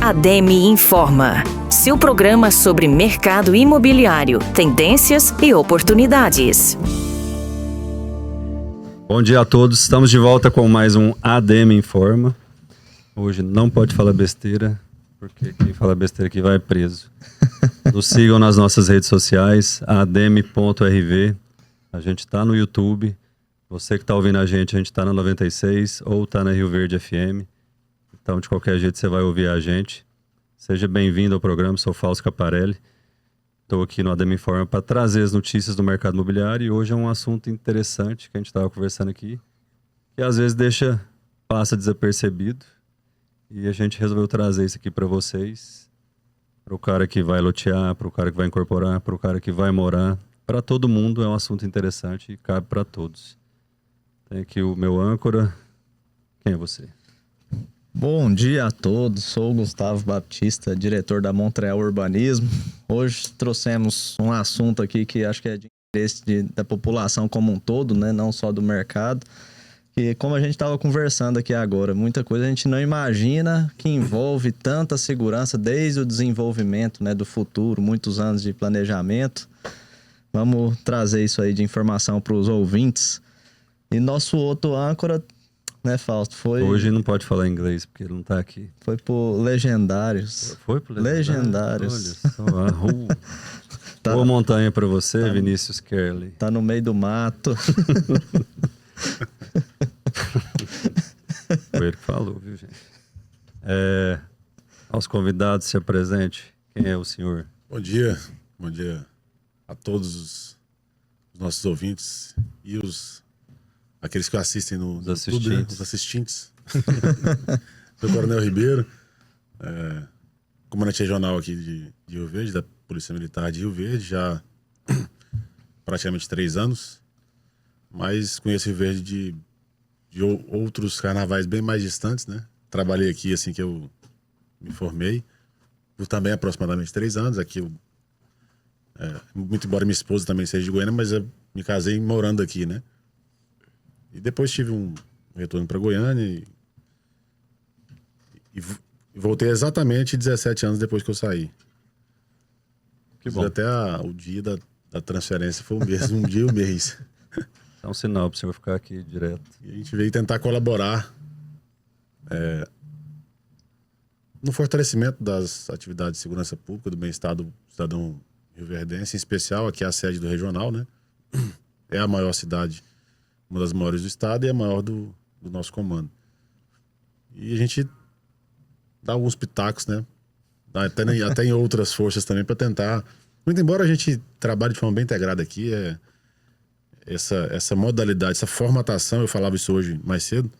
ADEME Informa, seu programa sobre mercado imobiliário, tendências e oportunidades. Bom dia a todos, estamos de volta com mais um ADEME Informa. Hoje não pode falar besteira, porque quem fala besteira aqui vai preso. Nos sigam nas nossas redes sociais, ademe.rv. A gente está no YouTube. Você que está ouvindo a gente está na 96 ou está na Rio Verde FM. Então, de qualquer jeito, você vai ouvir a gente. Seja bem-vindo ao programa, sou Fausto Caparelli. Estou aqui no ADEME Informa para trazer as notícias do mercado imobiliário e hoje é um assunto interessante que a gente estava conversando aqui, que às vezes passa desapercebido e a gente resolveu trazer isso aqui para vocês, para o cara que vai lotear, para o cara que vai incorporar, para o cara que vai morar, para todo mundo é um assunto interessante e cabe para todos. Tem aqui o meu âncora. Quem é você? Bom dia a todos, sou o Gustavo Baptista, diretor da Montreal Urbanismo. Hoje trouxemos um assunto aqui que acho que é de interesse da população como um todo, né? Não só do mercado. E como a gente estava conversando aqui agora, muita coisa a gente não imagina que envolve tanta segurança desde o desenvolvimento, né, do futuro, muitos anos de planejamento. Vamos trazer isso aí de informação para os ouvintes. E nosso outro âncora, né, Fausto, foi... Hoje não pode falar inglês, porque ele não tá aqui. Foi pro Legendários. Foi pro Legendários? Legendários. Olha só, boa montanha pra você, Vinícius Kerley. Tá no meio do mato. Foi ele que falou, viu, gente? Aos convidados, se apresente. Quem é o senhor? Bom dia a todos os nossos ouvintes e aqueles que assistem no YouTube, né? Os assistentes. Sou o Coronel Ribeiro, comandante regional aqui de Rio Verde, da Polícia Militar de Rio Verde, já praticamente 3 anos, mas conheço Rio Verde de outros carnavais bem mais distantes, né? Trabalhei aqui assim que eu me formei, por também aproximadamente 3 anos, aqui muito embora minha esposa também seja de Goiânia, mas eu me casei morando aqui, né? E depois tive um retorno para Goiânia e voltei exatamente 17 anos depois que eu saí. Que bom. Até o dia da transferência foi o mesmo, um dia e o mês. É um sinal para o senhor ficar aqui direto. E a gente veio tentar colaborar no fortalecimento das atividades de segurança pública, do bem-estar do cidadão rioverdense, em especial aqui é a sede do regional, né? É a maior cidade, uma das maiores do estado e a maior do nosso comando. E a gente dá alguns pitacos, né? Até em outras forças também para tentar... Muito embora a gente trabalhe de forma bem integrada aqui, essa modalidade, essa formatação, eu falava isso hoje mais cedo,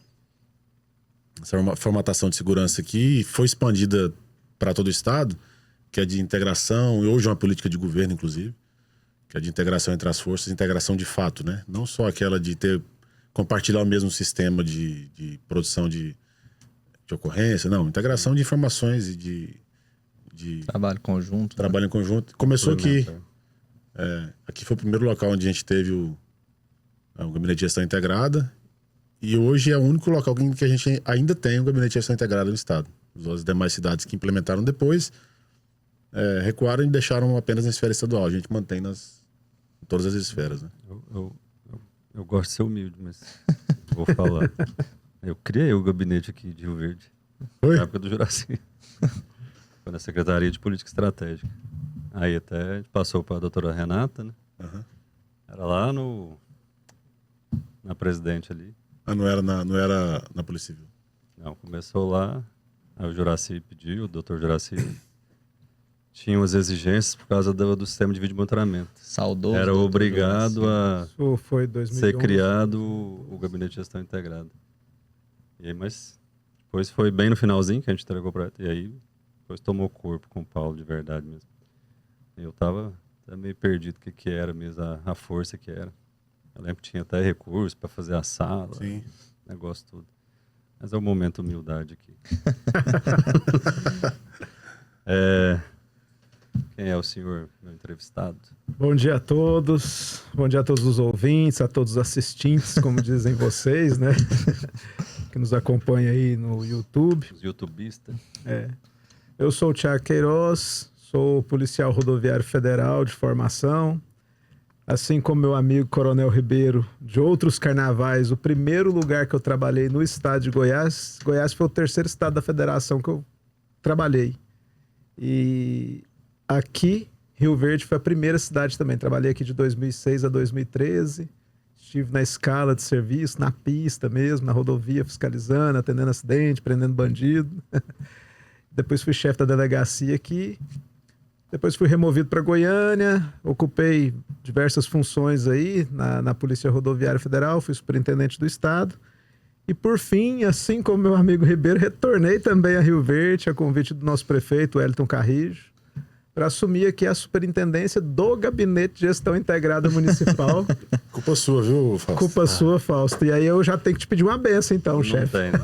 essa formatação de segurança aqui foi expandida para todo o estado, que é de integração, e hoje é uma política de governo, inclusive, que é de integração entre as forças, integração de fato, né? Não só aquela de compartilhar o mesmo sistema de produção de ocorrência, não, integração de informações e de Trabalho conjunto. Trabalho em conjunto. Começou aqui. Aqui foi o primeiro local onde a gente teve o Gabinete de Gestão Integrada, e hoje é o único local que a gente ainda tem um Gabinete de Gestão Integrada no estado. As demais cidades que implementaram depois recuaram e deixaram apenas na esfera estadual. A gente mantém em todas as esferas, né? Eu gosto de ser humilde, mas vou falar. Eu criei o gabinete aqui de Rio Verde. Foi? Na época do Juraci. Foi na Secretaria de Política Estratégica. Aí até a gente passou para a doutora Renata, né? Uhum. Era lá na Presidente ali. Não era na Polícia Civil? Não, começou lá. Aí o Juraci pediu, o doutor Juraci tinha umas exigências por causa do sistema de vídeo monitoramento. Saudoso. Era obrigado a foi 2011. ser criado o Gabinete de Gestão Integrada. E aí, mas depois foi bem no finalzinho que a gente entregou para ele. E aí, depois tomou corpo com o Paulo de verdade mesmo. Eu tava até meio perdido o que era mesmo, a força que era. Eu lembro que tinha até recurso para fazer a sala, sim, negócio tudo. Mas é o momento humildade aqui. Quem é o senhor, meu entrevistado? Bom dia a todos os ouvintes, a todos os assistentes, como dizem vocês, né? Que nos acompanham aí no YouTube. Os youtubistas. Eu sou o Thiago Queiroz, sou policial rodoviário federal de formação. Assim como meu amigo Coronel Ribeiro, de outros carnavais, o primeiro lugar que eu trabalhei no estado de Goiás, Goiás foi o terceiro estado da federação que eu trabalhei. E aqui, Rio Verde foi a primeira cidade também. Trabalhei aqui de 2006 a 2013. Estive na escala de serviço, na pista mesmo, na rodovia, fiscalizando, atendendo acidente, prendendo bandido. Depois fui chefe da delegacia aqui. Depois fui removido para Goiânia, ocupei diversas funções aí na Polícia Rodoviária Federal, fui superintendente do estado. E por fim, assim como meu amigo Ribeiro, retornei também a Rio Verde, a convite do nosso prefeito, Wellington Carrijo, para assumir aqui a superintendência do Gabinete de Gestão Integrada Municipal. Culpa sua, viu, Fausto? Culpa sua, Fausto. E aí eu já tenho que te pedir uma benção então, chefe. Não tem, não.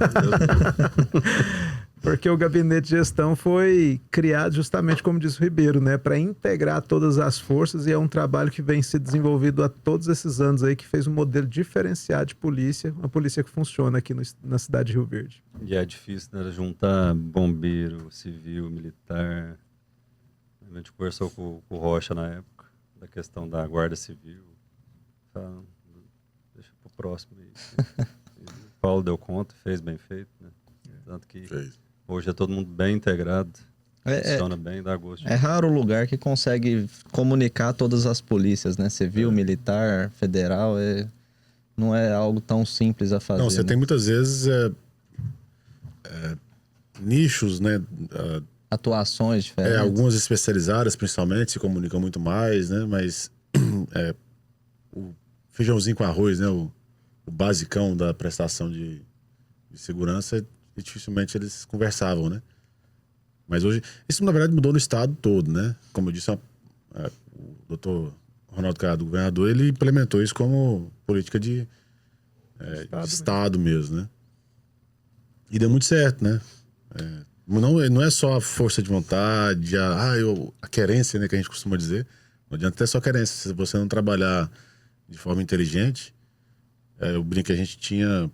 Porque o Gabinete de Gestão foi criado justamente, como disse o Ribeiro, né, para integrar todas as forças, e é um trabalho que vem se desenvolvido há todos esses anos aí, que fez um modelo diferenciado de polícia, uma polícia que funciona aqui na cidade de Rio Verde. E é difícil, né, juntar bombeiro, civil, militar. A gente conversou com o Rocha na época, da questão da Guarda Civil. Deixa pro próximo aí. O Paulo deu conta, fez bem feito, né? Tanto que hoje é todo mundo bem integrado, funciona bem, dá gosto. É raro o lugar que consegue comunicar todas as polícias, né? Civil, militar, federal, não é algo tão simples a fazer. Não, você tem muitas vezes nichos, né? Atuações diferentes. Algumas especializadas, principalmente, se comunicam muito mais, né? Mas o feijãozinho com arroz, né? O basicão da prestação de segurança, dificilmente eles conversavam, né? Mas hoje, isso na verdade mudou no estado todo, né? Como eu disse, o doutor Ronaldo Caiado, governador, ele implementou isso como política de estado mesmo, né? E deu muito certo, né? Não é só a força de vontade, a querência, né, que a gente costuma dizer. Não adianta ter só querência. Se você não trabalhar de forma inteligente, eu brinco que a gente tinha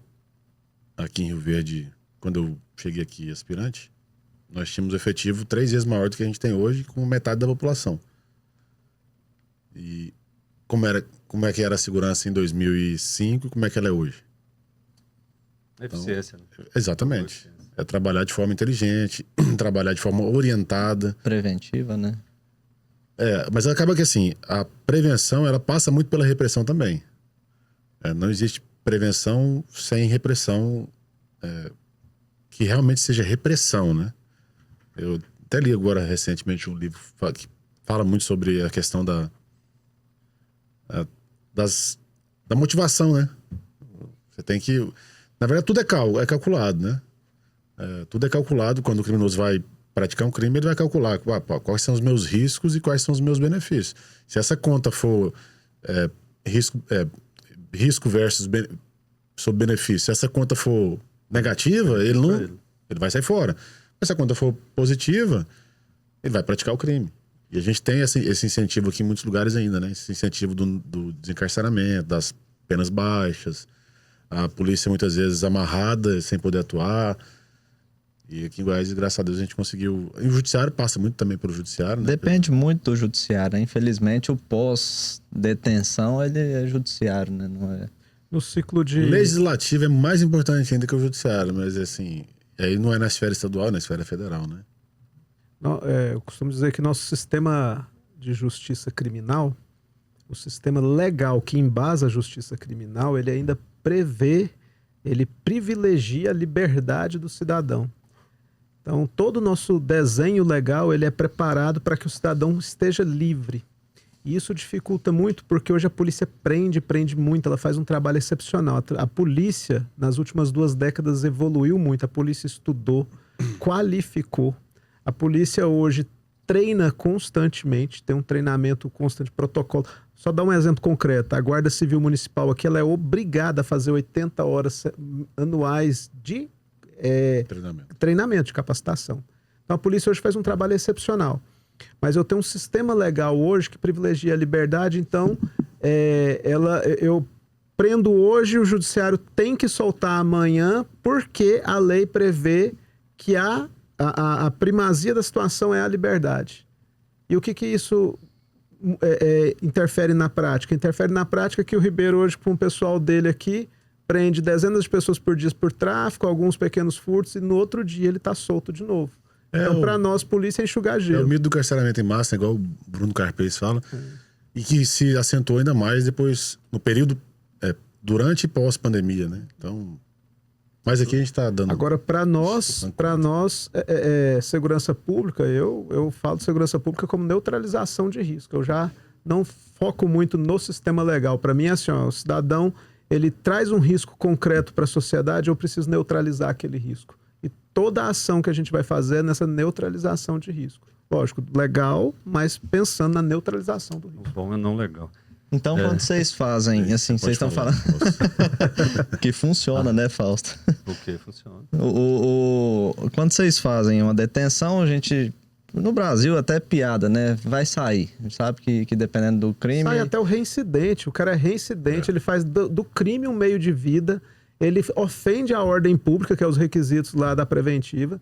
aqui em Rio Verde, quando eu cheguei aqui aspirante, nós tínhamos um efetivo 3 vezes maior do que a gente tem hoje, com metade da população. E como é que era a segurança em 2005 e como é que ela é hoje? Eficiência, né? Exatamente. É trabalhar de forma inteligente, trabalhar de forma orientada. Preventiva, né? Mas acaba que assim, a prevenção, ela passa muito pela repressão também. Não existe prevenção sem repressão, que realmente seja repressão, né? Eu até li agora recentemente um livro que fala muito sobre a questão da motivação, né? Você tem que... Na verdade, tudo é calculado, né? Tudo é calculado. Quando o criminoso vai praticar um crime, ele vai calcular quais são os meus riscos e quais são os meus benefícios. Se essa conta for risco versus sobre benefício, se essa conta for negativa, ele vai sair fora. Mas se a conta for positiva, ele vai praticar o crime. E a gente tem esse incentivo aqui em muitos lugares ainda, né? Esse incentivo do desencarceramento, das penas baixas, a polícia muitas vezes amarrada, sem poder atuar. E aqui em Goiás, graças a Deus, a gente conseguiu... E o judiciário passa muito também pelo judiciário, né? Depende muito do judiciário, né? Infelizmente, o pós-detenção, ele é judiciário, né? Não é... No ciclo de... Legislativo é mais importante ainda que o judiciário, mas assim... Aí não é na esfera estadual, é na esfera federal, né? Não, eu costumo dizer que nosso sistema de justiça criminal, o sistema legal que embasa a justiça criminal, ele ainda prevê, ele privilegia a liberdade do cidadão. Então, todo o nosso desenho legal, ele é preparado para que o cidadão esteja livre. E isso dificulta muito, porque hoje a polícia prende muito, ela faz um trabalho excepcional. A polícia, nas últimas 2 décadas, evoluiu muito. A polícia estudou, qualificou. A polícia hoje treina constantemente, tem um treinamento constante, protocolo. Só dar um exemplo concreto. A Guarda Civil Municipal aqui, ela é obrigada a fazer 80 horas anuais de treinamento, de capacitação. Então a polícia hoje faz um trabalho excepcional. Mas eu tenho um sistema legal hoje que privilegia a liberdade, então eu prendo hoje, o judiciário tem que soltar amanhã, porque a lei prevê que a a primazia da situação é a liberdade. E o que isso interfere na prática? Interfere na prática que o Ribeiro hoje, com o pessoal dele aqui, prende dezenas de pessoas por dia por tráfico, alguns pequenos furtos, e no outro dia ele tá solto de novo. Então, para nós, polícia é enxugar gelo. É o mito do carceramento em massa, igual o Bruno Carpes fala, e que se acentuou ainda mais depois, no período durante e pós-pandemia, né? Então, mas aqui a gente está dando... Agora, para nós, segurança pública, eu falo de segurança pública como neutralização de risco. Eu já não foco muito no sistema legal. Para mim, é assim, ó, o cidadão, ele traz um risco concreto para a sociedade, eu preciso neutralizar aquele risco. E toda a ação que a gente vai fazer é nessa neutralização de risco. Lógico, legal, mas pensando na neutralização do risco. O bom é não legal. Então, quando vocês fazem, assim, vocês estão falando que funciona, né, Fausto? O que funciona? Quando vocês fazem uma detenção, a gente, no Brasil, até piada, né? Vai sair. A gente sabe que dependendo do crime... Sai até o reincidente. O cara é reincidente, ele faz do crime um meio de vida, ele ofende a ordem pública, que é os requisitos lá da preventiva.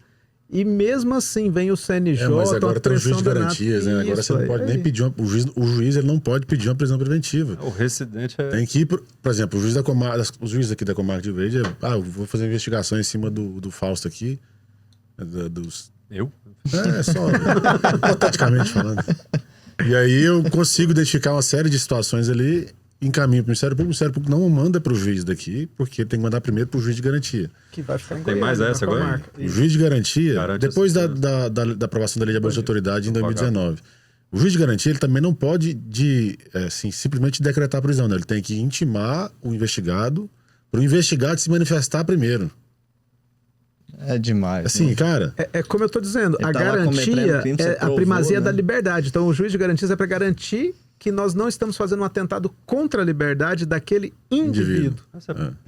E mesmo assim vem o CNJ, mas agora tem um juiz de garantias, né? Agora você não pode nem pedir o juiz ele não pode pedir uma prisão preventiva. O residente tem que ir, por exemplo, os juízes aqui da comarca de Verde, eu vou fazer investigação em cima do Fausto aqui. Eu? Só hipoteticamente falando. E aí eu consigo identificar uma série de situações ali, encaminho para o Ministério Público. O Ministério Público não manda para o juiz daqui, porque tem que mandar primeiro para o juiz de garantia. Que vai ficar em Tem mais essa agora? O juiz de garantia, Garante depois da aprovação da lei de abuso de autoridade em 2019, o juiz de garantia ele também não pode simplesmente decretar a prisão, né? Ele tem que intimar o investigado para o investigado se manifestar primeiro. É demais. Assim, cara... É como eu tô dizendo, a tá garantia crime, é provou, a primazia né? da liberdade. Então o juiz de garantias é para garantir que nós não estamos fazendo um atentado contra a liberdade daquele indivíduo.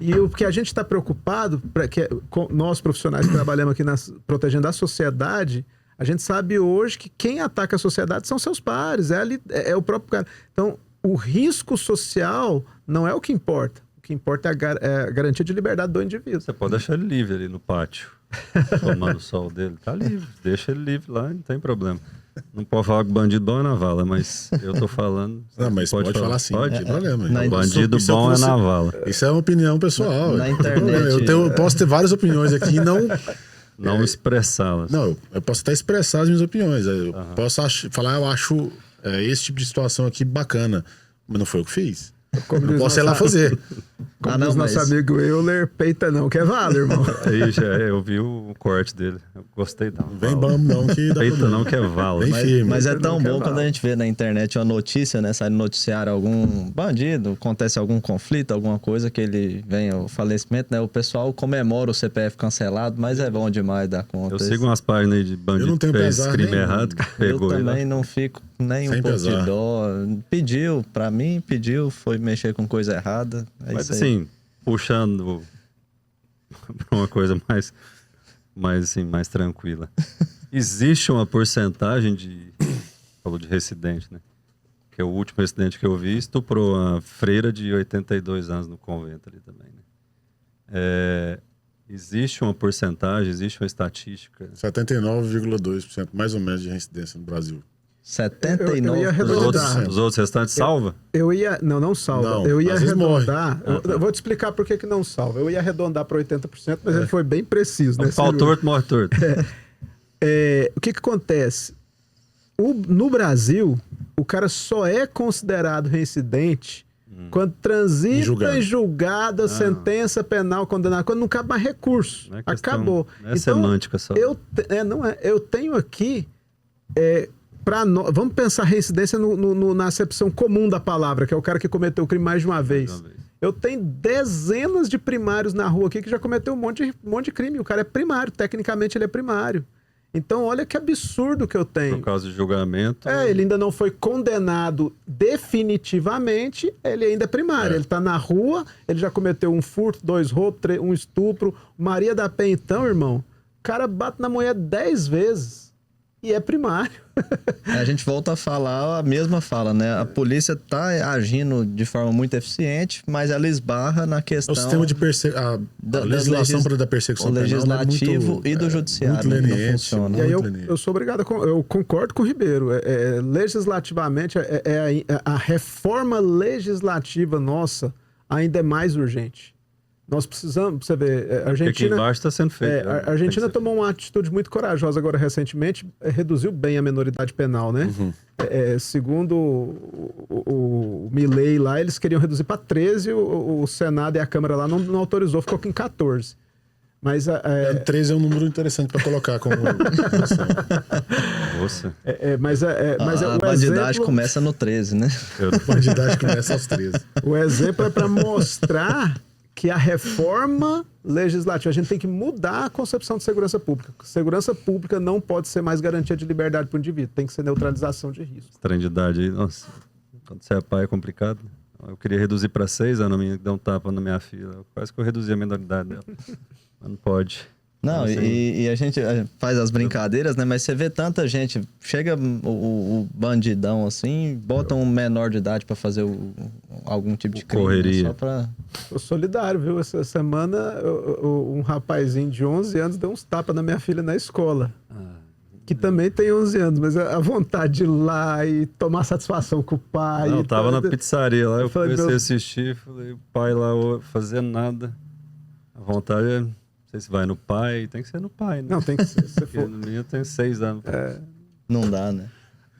E o que a gente está preocupado, nós profissionais que trabalhamos aqui protegendo a sociedade, a gente sabe hoje que quem ataca a sociedade são seus pares, é o próprio cara. Então, o risco social não é o que importa. O que importa é a garantia de liberdade do indivíduo. Você pode deixar ele livre ali no pátio, tomando o sol dele. Tá livre, deixa ele livre lá, não tem problema. Não pode falar que bandido bom é na vala, mas eu tô falando... Não, mas pode falar sim, não tem problema. Bandido bom é na vala. Isso é uma opinião pessoal. Na internet... Eu posso ter várias opiniões aqui e não expressá-las. Não, eu posso até expressar as minhas opiniões. Eu posso falar, eu acho esse tipo de situação aqui bacana, mas não foi eu que fiz. Eu não posso ir lá fazer. Como diz nosso amigo Euler, peita não, que é vale, irmão. Aí eu vi o corte dele. Eu gostei não. Vem bom não, que dá peita problema. não, que é vala. Mas é tão bom quando a gente vê na internet uma notícia, né? Sai no noticiário algum bandido, acontece algum conflito, alguma coisa, que ele vem ao falecimento, né? O pessoal comemora o CPF cancelado, mas é bom demais dar conta. Eu sigo umas páginas aí de bandido que fez crime errado, que pegou ele. Eu também não fico nem um pouco de dó. Pediu, pra mim, foi mexer com coisa errada. Mas assim, puxando pra uma coisa mais tranquila. Existe uma porcentagem falou de residente, né? Que é o último residente que eu vi, estuprou uma freira de 82 anos no convento ali também, né? Existe uma porcentagem, existe uma estatística? 79,2% mais ou menos de reincidência no Brasil. 79%. Eu ia arredondar. Os outros restantes salva? Não salva. Não, eu ia às vezes arredondar. Eu vou te explicar por que não salva. Eu ia arredondar para 80%, mas ele foi bem preciso, né? Pau torto, morre torto. O que acontece? No Brasil, o cara só é considerado reincidente quando transita em julgada, sentença penal condenada, quando não cabe mais recurso. Acabou. Não é semântica só. Não é. Eu tenho aqui... Vamos pensar reincidência na acepção comum da palavra, que é o cara que cometeu o crime mais de uma vez. Eu tenho dezenas de primários na rua aqui que já cometeu um monte de crime. O cara é primário, tecnicamente ele é primário. Então, olha que absurdo que eu tenho. Por causa de julgamento. Ele ainda não foi condenado definitivamente, ele ainda é primário. Ele tá na rua, ele já cometeu um furto, 2 roubos, um estupro. Maria da Penha, então, irmão, o cara bate na mulher 10 vezes. e é primário. A gente volta a falar a mesma fala, né? A polícia tá agindo de forma muito eficiente, mas ela esbarra na questão... O sistema de a legislação da persecução penal legislativo muito, e do judiciário muito não leniente, funciona. E aí muito eu sou obrigado eu concordo com o Ribeiro. Legislativamente, a reforma legislativa nossa ainda é mais urgente. Nós precisamos, você vê, a Argentina... Porque aqui embaixo está sendo feito. A Argentina tomou uma atitude muito corajosa agora recentemente, reduziu bem a menoridade penal, né? Uhum. Segundo o Milei lá, eles queriam reduzir para 13, o Senado e a Câmara lá não autorizou, ficou em 14. Mas 13 é um número interessante para colocar como... Nossa. A bandidagem começa no 13, né? A bandidagem começa aos 13. O exemplo é para mostrar que a reforma legislativa, a gente tem que mudar a concepção de segurança pública. Segurança pública não pode ser mais garantia de liberdade para o indivíduo, tem que ser neutralização de risco. Trem de idade aí, nossa, quando você é pai é complicado. Eu queria reduzir para 6 anos, me deu um tapa na minha filha. Quase que eu reduzi a menoridade dela. Mas não pode. Não, e a gente faz as brincadeiras, né? Mas você vê tanta gente, chega o bandidão assim, bota um menor de idade pra fazer algum tipo de crime. Correria. Né? Só pra... Eu solidário, viu? Essa semana um rapazinho de 11 anos deu uns tapas na minha filha na escola. Que também tem 11 anos, mas a vontade de ir lá e tomar satisfação com o pai. Não, eu tava na pizzaria lá, eu comecei a assistir, falei, o pai lá fazendo nada. A vontade é... Não sei se vai no pai, tem que ser no pai, né? Não, tem que ser. Se Porque no menino tem 6 anos. Não dá, né?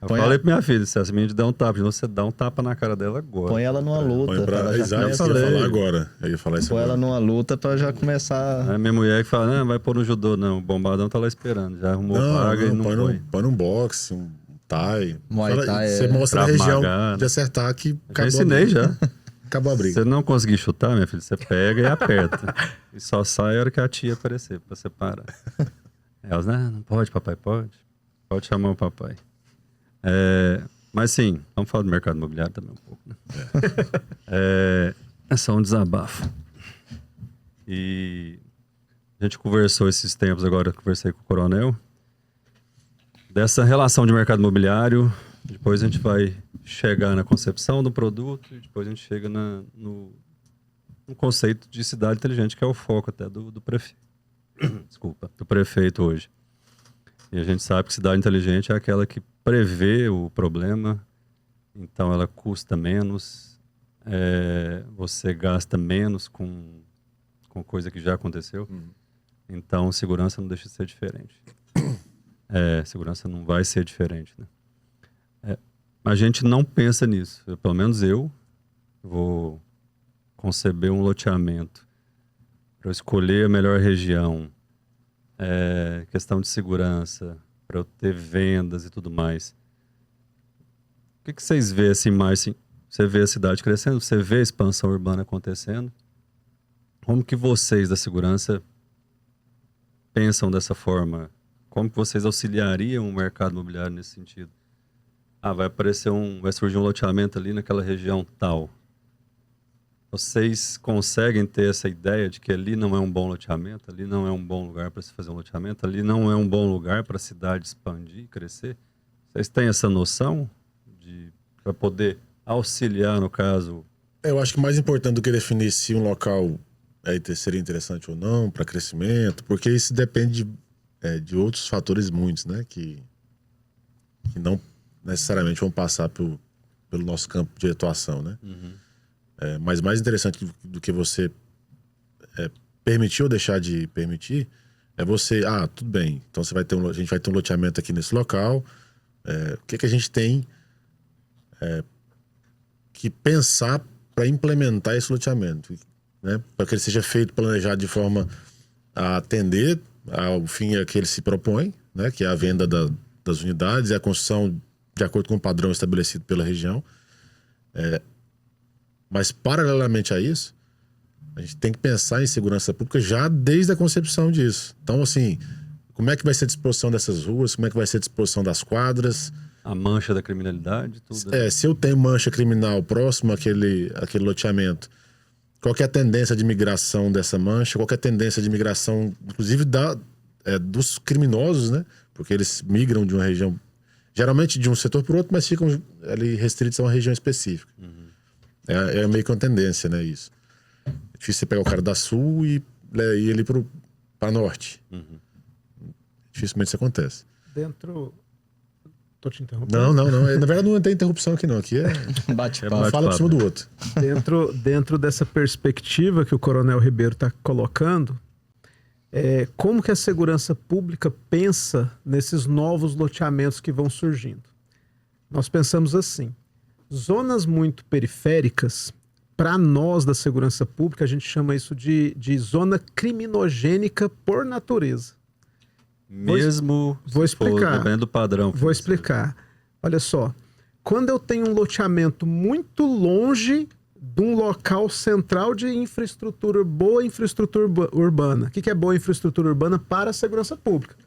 Eu falei pra minha filha, se essa menina te der um tapa, você dá um tapa na cara dela agora. Põe ela numa luta. Exato, isso que eu ia falar agora. Eu ia falar isso Põe agora. ela numa luta pra já começar... Aí minha mulher que fala, não, vai pôr no judô. Não, o bombadão tá lá esperando. Já arrumou paga e não põe. Põe num boxe, um thai. Muay Thai Você mostra a região Magana. de acertar que Já ensinei já. Acabou a briga. Se você não conseguir chutar, minha filha, você pega e aperta. E só sai a hora que a tia aparecer pra separar. Elas, não pode, papai, pode. Pode chamar o papai. Mas sim, vamos falar do mercado imobiliário também um pouco, né? É só um desabafo. E a gente conversou esses tempos agora, eu conversei com o coronel, dessa relação de mercado imobiliário. Depois a gente vai chegar na concepção do produto e depois a gente chega no conceito de cidade inteligente, que é o foco até do prefeito. Desculpa, do prefeito hoje. E a gente sabe que cidade inteligente é aquela que prevê o problema, então ela custa menos, você gasta menos com coisa que já aconteceu. Então segurança não deixa de ser diferente. Segurança não vai ser diferente, né? A gente não pensa nisso. Pelo menos eu vou conceber um loteamento para eu escolher a melhor região, questão de segurança, para eu ter vendas e tudo mais. O que vocês veem assim mais? Assim, você vê a cidade crescendo, você vê a expansão urbana acontecendo. Como que vocês da segurança pensam dessa forma? Como que vocês auxiliariam o mercado imobiliário nesse sentido? Vai surgir um loteamento ali naquela região tal. Vocês conseguem ter essa ideia de que ali não é um bom loteamento, ali não é um bom lugar para se fazer um loteamento, ali não é um bom lugar para a cidade expandir, crescer? Vocês têm essa noção para poder auxiliar, no caso? Eu acho que mais importante do que definir se um local seria interessante ou não para crescimento, porque isso depende de outros fatores muitos, né? Que não necessariamente vão passar pelo nosso campo de atuação, né? Mas mais interessante do que você permitir ou deixar de permitir é você, tudo bem, então a gente vai ter um loteamento aqui nesse local, o que a gente tem que pensar para implementar esse loteamento, né? Para que ele seja feito, planejado de forma a atender ao fim a que ele se propõe, né? Que é a venda das unidades e a construção de acordo com o padrão estabelecido pela região. Mas, paralelamente a isso, a gente tem que pensar em segurança pública já desde a concepção disso. Então, assim, como é que vai ser a disposição dessas ruas? Como é que vai ser a disposição das quadras? A mancha da criminalidade, tudo. Se eu tenho mancha criminal próximo àquele loteamento, qual que é a tendência de migração dessa mancha? Qual que é a tendência de migração, inclusive, dos criminosos, né? Porque eles migram de uma região, geralmente de um setor para o outro, mas ficam ali restritos a uma região específica. É meio que uma tendência, né, isso. É difícil você pegar o cara da Sul e ir ele para Norte. Dificilmente isso acontece. Tô te interrompendo. Não. Na verdade não tem interrupção aqui não. Aqui é Bate-papo. fala por cima do outro. Dentro dessa perspectiva que o Coronel Ribeiro está colocando, como que a segurança pública pensa nesses novos loteamentos que vão surgindo? Nós pensamos assim, zonas muito periféricas, para nós da segurança pública, a gente chama isso de zona criminogênica por natureza. Mesmo vou explicar. Dependendo do padrão. Vou explicar. Olha só, quando eu tenho um loteamento muito longe de um local central de infraestrutura, boa infraestrutura urbana. O que é boa infraestrutura urbana para a segurança pública?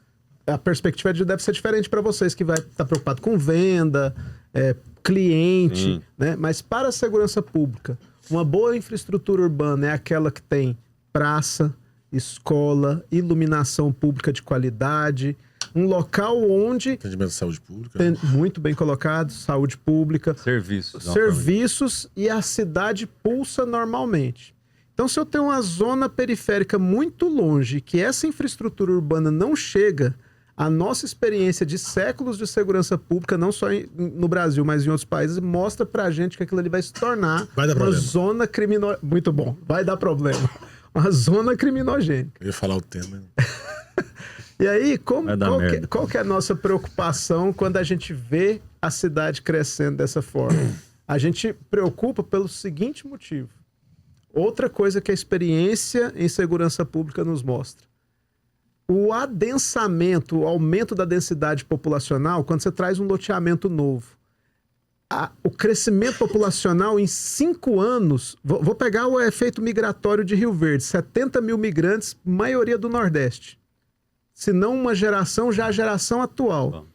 A perspectiva deve ser diferente para vocês, que vai estar preocupado com venda, cliente, né? Mas para a segurança pública, uma boa infraestrutura urbana é aquela que tem praça, escola, iluminação pública de qualidade, um local onde... Atendimento de saúde pública. Muito bem colocado, saúde pública. Serviços e a cidade pulsa normalmente. Então, se eu tenho uma zona periférica muito longe, que essa infraestrutura urbana não chega, a nossa experiência de séculos de segurança pública, não só no Brasil, mas em outros países, mostra pra gente que aquilo ali vai se tornar uma zona criminogênica. Muito bom, vai dar problema. Uma zona criminogênica. Eu ia falar o tema. E aí, qual que é a nossa preocupação quando a gente vê a cidade crescendo dessa forma? A gente preocupa pelo seguinte motivo. Outra coisa que a experiência em segurança pública nos mostra. O adensamento, o aumento da densidade populacional, quando você traz um loteamento novo, o crescimento populacional em 5 anos... Vou pegar o efeito migratório de Rio Verde. 70 mil migrantes, maioria do Nordeste. Se não uma geração, já a geração atual.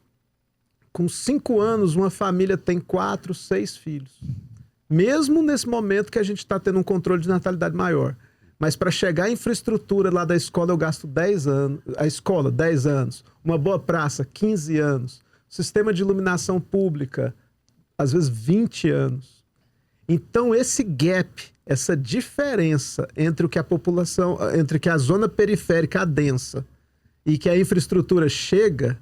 Com 5 anos, uma família tem 4, 6 filhos. Mesmo nesse momento que a gente está tendo um controle de natalidade maior. Mas para chegar à infraestrutura lá da escola, eu gasto 10 anos. A escola, 10 anos. Uma boa praça, 15 anos. Sistema de iluminação pública, às vezes 20 anos. Então esse gap, essa diferença entre o que a população, entre que a zona periférica adensa e que a infraestrutura chega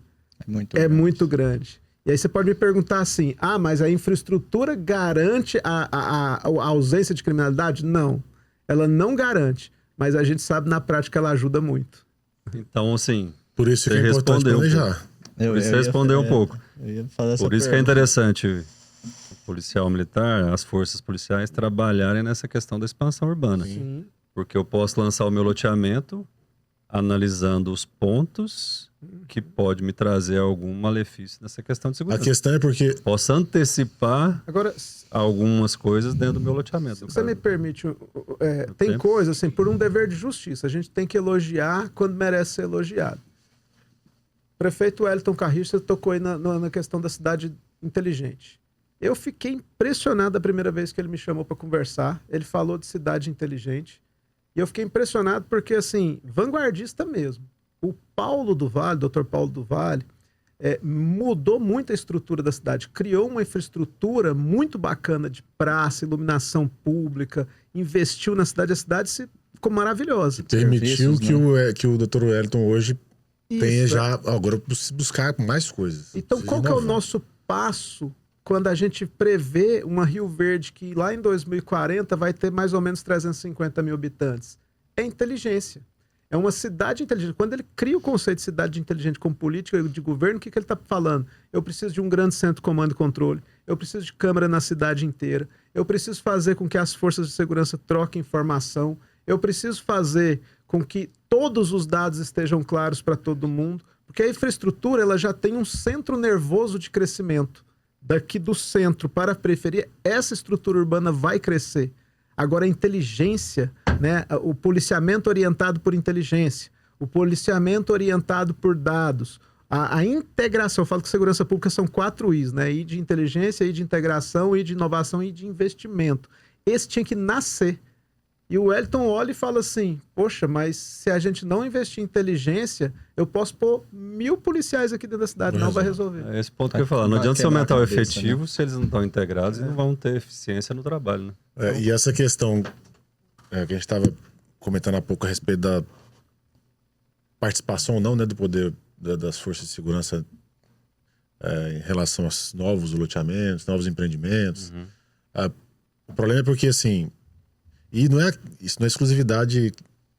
é muito grande. E aí você pode me perguntar assim, mas a infraestrutura garante a ausência de criminalidade? Não, ela não garante, mas a gente sabe na prática ela ajuda muito. Então, assim, por isso que é importante planejar. Por isso você respondeu um pouco. Por isso que é interessante o policial militar, as forças policiais trabalharem nessa questão da expansão urbana. Sim. Porque eu posso lançar o meu loteamento analisando os pontos que pode me trazer algum malefício nessa questão de segurança. A questão é porque... Posso antecipar algumas coisas dentro do meu loteamento. Se você me permite, tem coisa assim, por um dever de justiça, a gente tem que elogiar quando merece ser elogiado. O prefeito Wellington Carriça tocou aí na questão da cidade inteligente. Eu fiquei impressionado a primeira vez que ele me chamou para conversar. Ele falou de cidade inteligente. E eu fiquei impressionado porque, assim, vanguardista mesmo. O Paulo do Vale, Dr. Paulo do Vale, mudou muito a estrutura da cidade. Criou uma infraestrutura muito bacana de praça, iluminação pública, investiu na cidade. A cidade ficou maravilhosa. Permitiu que o Dr. Wellington hoje tenha já agora buscar mais coisas. Então, qual que é o nosso passo quando a gente prevê uma Rio Verde que lá em 2040 vai ter mais ou menos 350 mil habitantes? É inteligência. É uma cidade inteligente. Quando ele cria o conceito de cidade inteligente como política de governo, o que ele está falando? Eu preciso de um grande centro de comando e controle. Eu preciso de câmera na cidade inteira. Eu preciso fazer com que as forças de segurança troquem informação. Eu preciso fazer com que todos os dados estejam claros para todo mundo. Porque a infraestrutura ela já tem um centro nervoso de crescimento. Daqui do centro para a periferia, essa estrutura urbana vai crescer. Agora, a inteligência, né? O policiamento orientado por inteligência, o policiamento orientado por dados, a integração, eu falo que segurança pública são 4 I's, né? I de inteligência, I de integração, I de inovação e I de investimento. Esse tinha que nascer. E o Wellington olha e fala assim, poxa, mas se a gente não investir em inteligência, eu posso pôr 1000 policiais aqui dentro da cidade, não vai resolver. É esse ponto que eu ia falar. Não Vai adianta você quebrar aumentar a o cabeça, efetivo né? se eles não estão integrados e não vão ter eficiência no trabalho, né? E essa questão que a gente estava comentando há pouco a respeito da participação ou não, né, do poder das forças de segurança em relação aos novos loteamentos, novos empreendimentos. O problema é porque, assim, isso não é exclusividade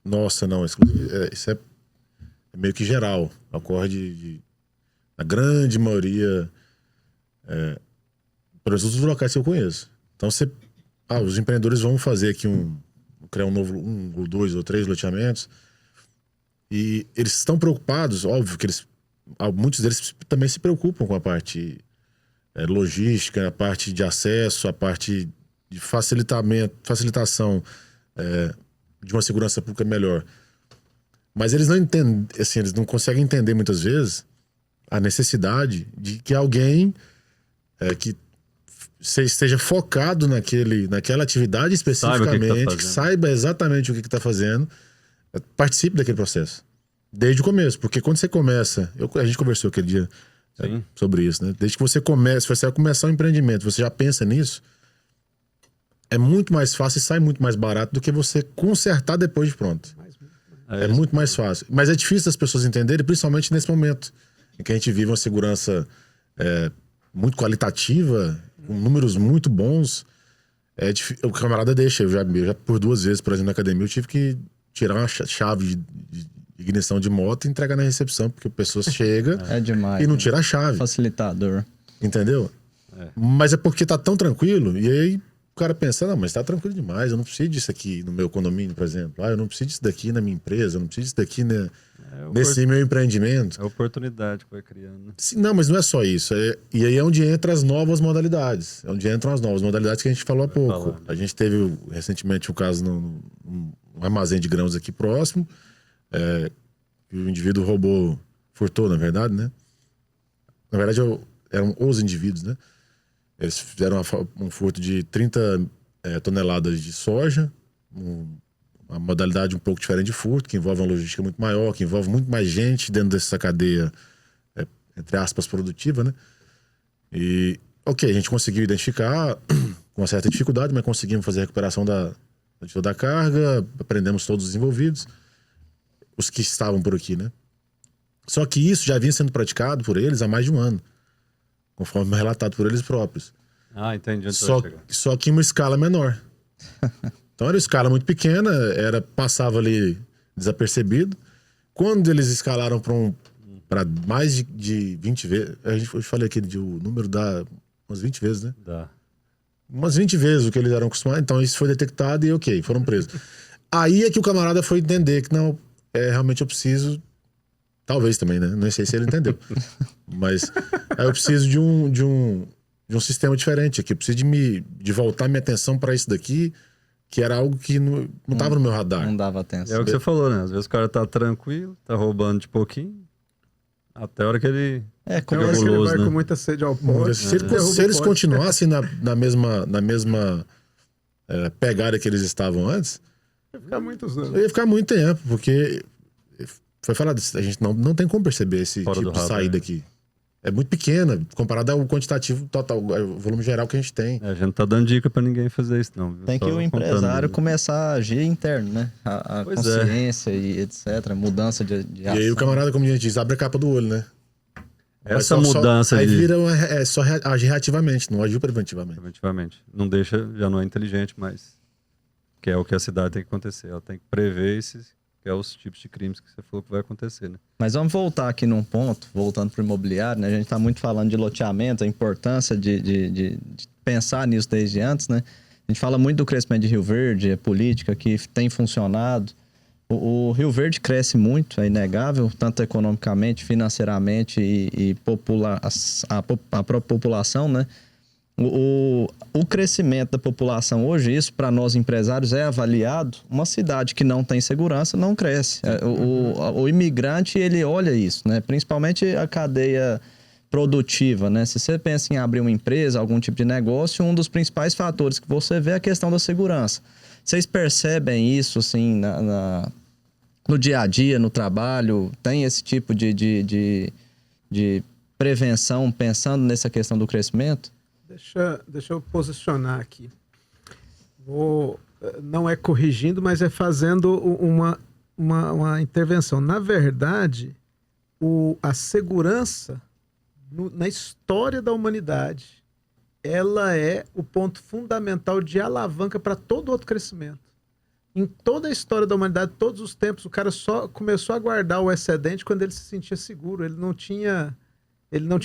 nossa, não. Isso é meio que geral. Ocorre na grande maioria, pelos outros locais que eu conheço. Então, os empreendedores vão fazer aqui criar um ou 2 ou 3 loteamentos, e eles estão preocupados, óbvio que muitos deles também se preocupam com a parte logística, a parte de acesso, a parte de facilitação de uma segurança pública melhor. Mas eles não entendem, assim, eles não conseguem entender muitas vezes a necessidade de que alguém que esteja focado naquela atividade especificamente, que saiba exatamente o que está fazendo, participe daquele processo. Desde o começo, porque quando você começa... a gente conversou aquele dia sobre isso, né? Desde que você vai começar um empreendimento, você já pensa nisso, é muito mais fácil e sai muito mais barato do que você consertar depois de pronto. É muito mais fácil. Mas é difícil das pessoas entenderem, principalmente nesse momento em que a gente vive uma segurança muito qualitativa, com números muito bons. O camarada deixa. Eu já por 2 vezes, por exemplo, na academia, eu tive que tirar uma chave de ignição de moto e entregar na recepção, porque a pessoa chega demais, e não tira a chave. Facilitador. Entendeu? Mas é porque tá tão tranquilo, e aí o cara pensa, não, mas tá tranquilo demais, eu não preciso disso aqui no meu condomínio, por exemplo. Eu não preciso disso daqui na minha empresa, eu não preciso disso daqui nesse meu empreendimento. É a oportunidade que vai criando, né? Sim, não, mas não é só isso. E aí é onde entram as novas modalidades. É onde entram as novas modalidades que a gente falou há pouco. A gente teve recentemente um caso num armazém de grãos aqui próximo, que o indivíduo furtou, na verdade, né? Na verdade, eram os indivíduos, né? Eles fizeram um furto de 30 toneladas de soja, uma modalidade um pouco diferente de furto, que envolve uma logística muito maior, que envolve muito mais gente dentro dessa cadeia, entre aspas, produtiva, né? E, a gente conseguiu identificar com uma certa dificuldade, mas conseguimos fazer a recuperação de toda a carga, prendemos todos os envolvidos, os que estavam por aqui, né? Só que isso já vinha sendo praticado por eles há mais de um ano, conforme relatado por eles próprios. Entendi. Só que em uma escala menor. Então era uma escala muito pequena, passava ali desapercebido. Quando eles escalaram para mais de 20 vezes, eu falei aqui o número dá umas 20 vezes, né? Dá. Umas 20 vezes o que eles eram acostumados, então isso foi detectado e foram presos. Aí é que o camarada foi entender que não, realmente eu preciso, talvez também, né? Não sei se ele entendeu. Mas eu preciso de um sistema diferente aqui. Eu preciso de voltar minha atenção para isso daqui, que era algo que não estava no meu radar. Não dava atenção. É o que você falou, né? Às vezes o cara tá tranquilo, tá roubando de pouquinho, até a hora que ele... Começa que ele vai com muita sede ao pote. Se eles continuassem na mesma pegada que eles estavam antes... Ia ficar muitos anos. Ia ficar muito tempo, porque... Foi falado, a gente não tem como perceber esse Fora tipo do de radar, saída aqui. É muito pequena, comparado ao quantitativo total, o volume geral que a gente tem. A gente não tá dando dica pra ninguém fazer isso, não. Tem que o empresário começar a agir interno, né? A consciência e etc. Mudança de ação. E aí o camarada, como a gente diz, abre a capa do olho, né? Essa mudança aí vira só agir reativamente, não agiu preventivamente. Preventivamente. Não deixa, já não é inteligente, mas que é o que a cidade tem que acontecer. Ela tem que prever esses... que é os tipos de crimes que você falou que vai acontecer, né? Mas vamos voltar aqui num ponto, voltando para o imobiliário, né? A gente está muito falando de loteamento, a importância de pensar nisso desde antes, né? A gente fala muito do crescimento de Rio Verde, a política que tem funcionado. O Rio Verde cresce muito, é inegável, tanto economicamente, financeiramente e a própria população, né? O crescimento da população hoje, isso para nós empresários é avaliado. Uma cidade que não tem segurança não cresce. O imigrante, ele olha isso, né? Principalmente a cadeia produtiva, né? Se você pensa em abrir uma empresa, algum tipo de negócio, um dos principais fatores que você vê é a questão da segurança. Vocês percebem isso, assim, no dia a dia, no trabalho? Tem esse tipo de prevenção pensando nessa questão do crescimento? Deixa eu posicionar aqui. Não é corrigindo, mas é fazendo uma intervenção. Na verdade, a segurança na história da humanidade, ela é o ponto fundamental de alavanca para todo outro crescimento. Em toda a história da humanidade, todos os tempos, o cara só começou a guardar o excedente quando ele se sentia seguro. Ele não tinha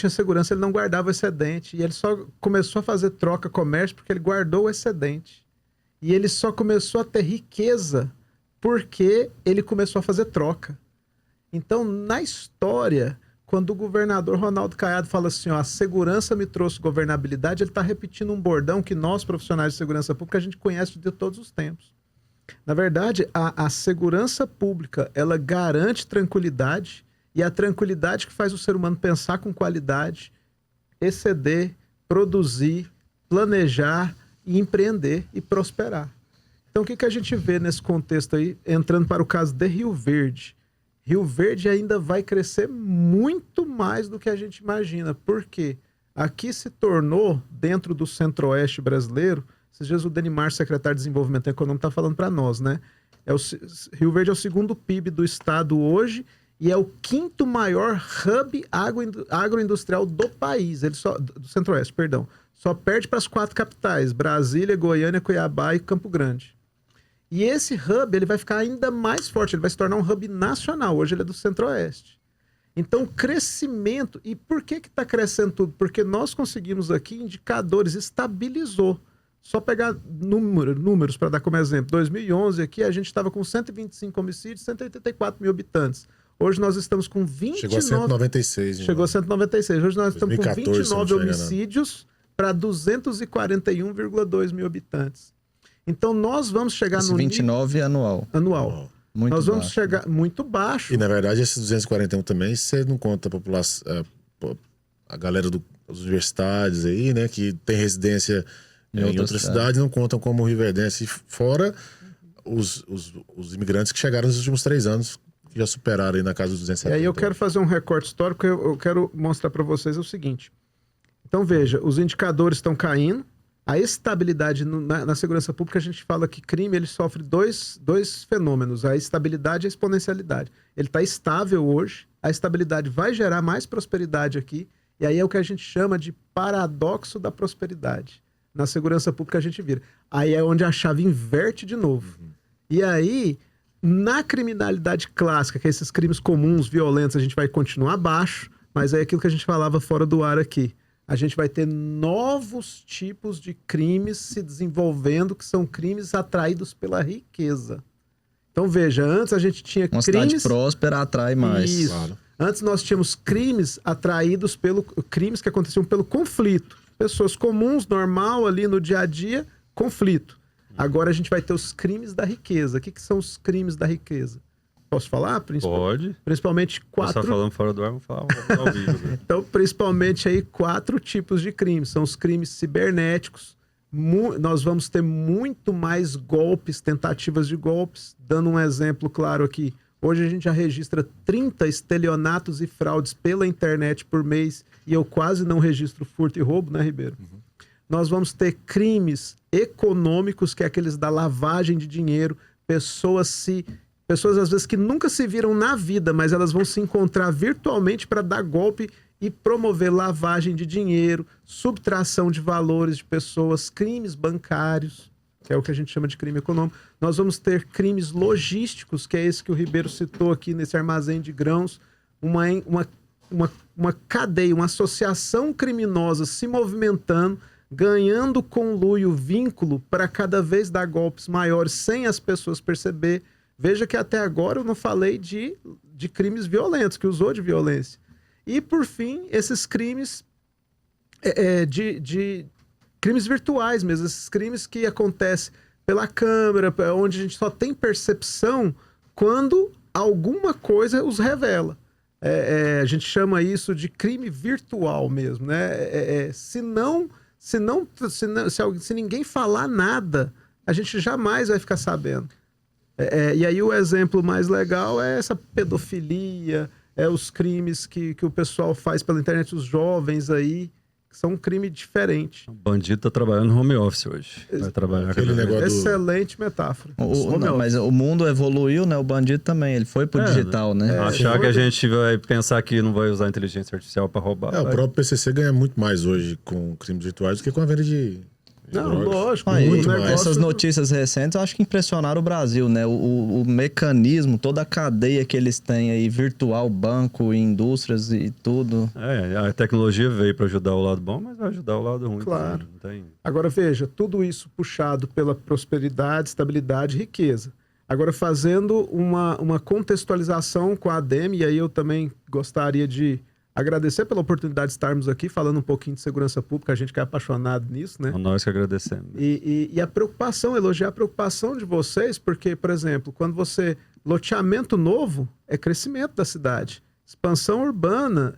segurança, ele não guardava o excedente. E ele só começou a fazer troca, comércio, porque ele guardou o excedente. E ele só começou a ter riqueza porque ele começou a fazer troca. Então, na história, quando o governador Ronaldo Caiado fala assim, ó, a segurança me trouxe governabilidade, ele está repetindo um bordão que nós, profissionais de segurança pública, a gente conhece de todos os tempos. Na verdade, a segurança pública, ela garante tranquilidade, e a tranquilidade que faz o ser humano pensar com qualidade, exceder, produzir, planejar e empreender e prosperar. Então, o que a gente vê nesse contexto aí, entrando para o caso de Rio Verde? Rio Verde ainda vai crescer muito mais do que a gente imagina. Por quê? Aqui se tornou, dentro do centro-oeste brasileiro, esses dias o Denimar, secretário de Desenvolvimento Econômico, está falando para nós, né? Rio Verde é o segundo PIB do estado hoje e é o quinto maior hub agroindustrial do país, do centro-oeste, perdão. Só perde para as 4 capitais, Brasília, Goiânia, Cuiabá e Campo Grande. E esse hub, ele vai ficar ainda mais forte, ele vai se tornar um hub nacional. Hoje ele é do Centro-Oeste. Então, crescimento. E por que está crescendo tudo? Porque nós conseguimos aqui indicadores, estabilizou. Só pegar números para dar como exemplo. 2011 aqui a gente estava com 125 homicídios, 184 mil habitantes. Hoje nós estamos com 29... Chegou a 196. Chegou a 196. Hoje nós estamos 2014, com 29 homicídios para 241,2 mil habitantes. Então, nós vamos chegar no 29 anual. Muito nós vamos baixo. chegar muito baixo. E, na verdade, esses 241 também, você não conta a população, a galera das universidades aí, né, que tem residência em outra cidade, não contam como riverdense. Fora os imigrantes que chegaram nos últimos 3 anos, que já superaram aí na casa dos 270. E aí eu quero fazer um recorte histórico, eu quero mostrar para vocês o seguinte. Então, veja, os indicadores estão caindo. A estabilidade na segurança pública, a gente fala que crime ele sofre dois fenômenos, a estabilidade e a exponencialidade. Ele está estável hoje, a estabilidade vai gerar mais prosperidade aqui, e aí é o que a gente chama de paradoxo da prosperidade. Na segurança pública a gente vira. Aí é onde a chave inverte de novo. E aí, na criminalidade clássica, que é esses crimes comuns, violentos, a gente vai continuar baixo, mas é aquilo que a gente falava fora do ar aqui. A gente vai ter novos tipos de crimes se desenvolvendo, que são crimes atraídos pela riqueza. Então, veja, antes a gente tinha uma crimes... cidade próspera atrai mais. Isso. Claro. Antes nós tínhamos crimes atraídos crimes que aconteciam pelo conflito. Pessoas comuns, normal, ali no dia a dia, conflito. Agora a gente vai ter os crimes da riqueza. O que são os crimes da riqueza? Posso falar? Pode. Principalmente 4... Você tá falando fora do ar, vamos falar ao vivo. Né? Então, principalmente aí 4 tipos de crimes. São os crimes cibernéticos. Nós vamos ter muito mais golpes, tentativas de golpes. Dando um exemplo claro aqui. Hoje a gente já registra 30 estelionatos e fraudes pela internet por mês. E eu quase não registro furto e roubo, né, Ribeiro? Uhum. Nós vamos ter crimes econômicos, que é aqueles da lavagem de dinheiro. Pessoas às vezes que nunca se viram na vida, mas elas vão se encontrar virtualmente para dar golpe e promover lavagem de dinheiro, subtração de valores de pessoas, crimes bancários, que é o que a gente chama de crime econômico. Nós vamos ter crimes logísticos, que é esse que o Ribeiro citou aqui nesse armazém de grãos, uma cadeia, uma associação criminosa se movimentando, ganhando conluio, vínculo para cada vez dar golpes maiores sem as pessoas perceber. Veja que até agora eu não falei de crimes violentos, que usou de violência. E, por fim, esses crimes de crimes virtuais mesmo, esses crimes que acontecem pela câmera, onde a gente só tem percepção quando alguma coisa os revela. A gente chama isso de crime virtual mesmo, né? Se ninguém falar nada, a gente jamais vai ficar sabendo. E aí o exemplo mais legal é essa pedofilia, os crimes que o pessoal faz pela internet, os jovens aí, que são um crime diferente. O bandido tá trabalhando no home office hoje. Vai trabalhar Aquele negócio Excelente metáfora. Mas o mundo evoluiu, né? O bandido também, ele foi pro digital, né? Achar que a gente vai pensar que não vai usar inteligência artificial para roubar. o próprio PCC ganha muito mais hoje com crimes virtuais do que com a venda de Não, drogas. lógico. Muito mais. Essas notícias recentes eu acho que impressionaram o Brasil, né? O mecanismo, toda a cadeia que eles têm aí, virtual, banco, indústrias e tudo. A tecnologia veio para ajudar o lado bom, mas vai ajudar o lado ruim. Claro. Também. Não tem... Agora veja, tudo isso puxado pela prosperidade, estabilidade e riqueza. Agora fazendo uma contextualização com a ADEME, e aí eu também gostaria de agradecer pela oportunidade de estarmos aqui falando um pouquinho de segurança pública, a gente que é apaixonado nisso, né? Nós que agradecemos. E a preocupação, elogiar a preocupação de vocês, porque, por exemplo, quando você... Loteamento novo é crescimento da cidade. Expansão urbana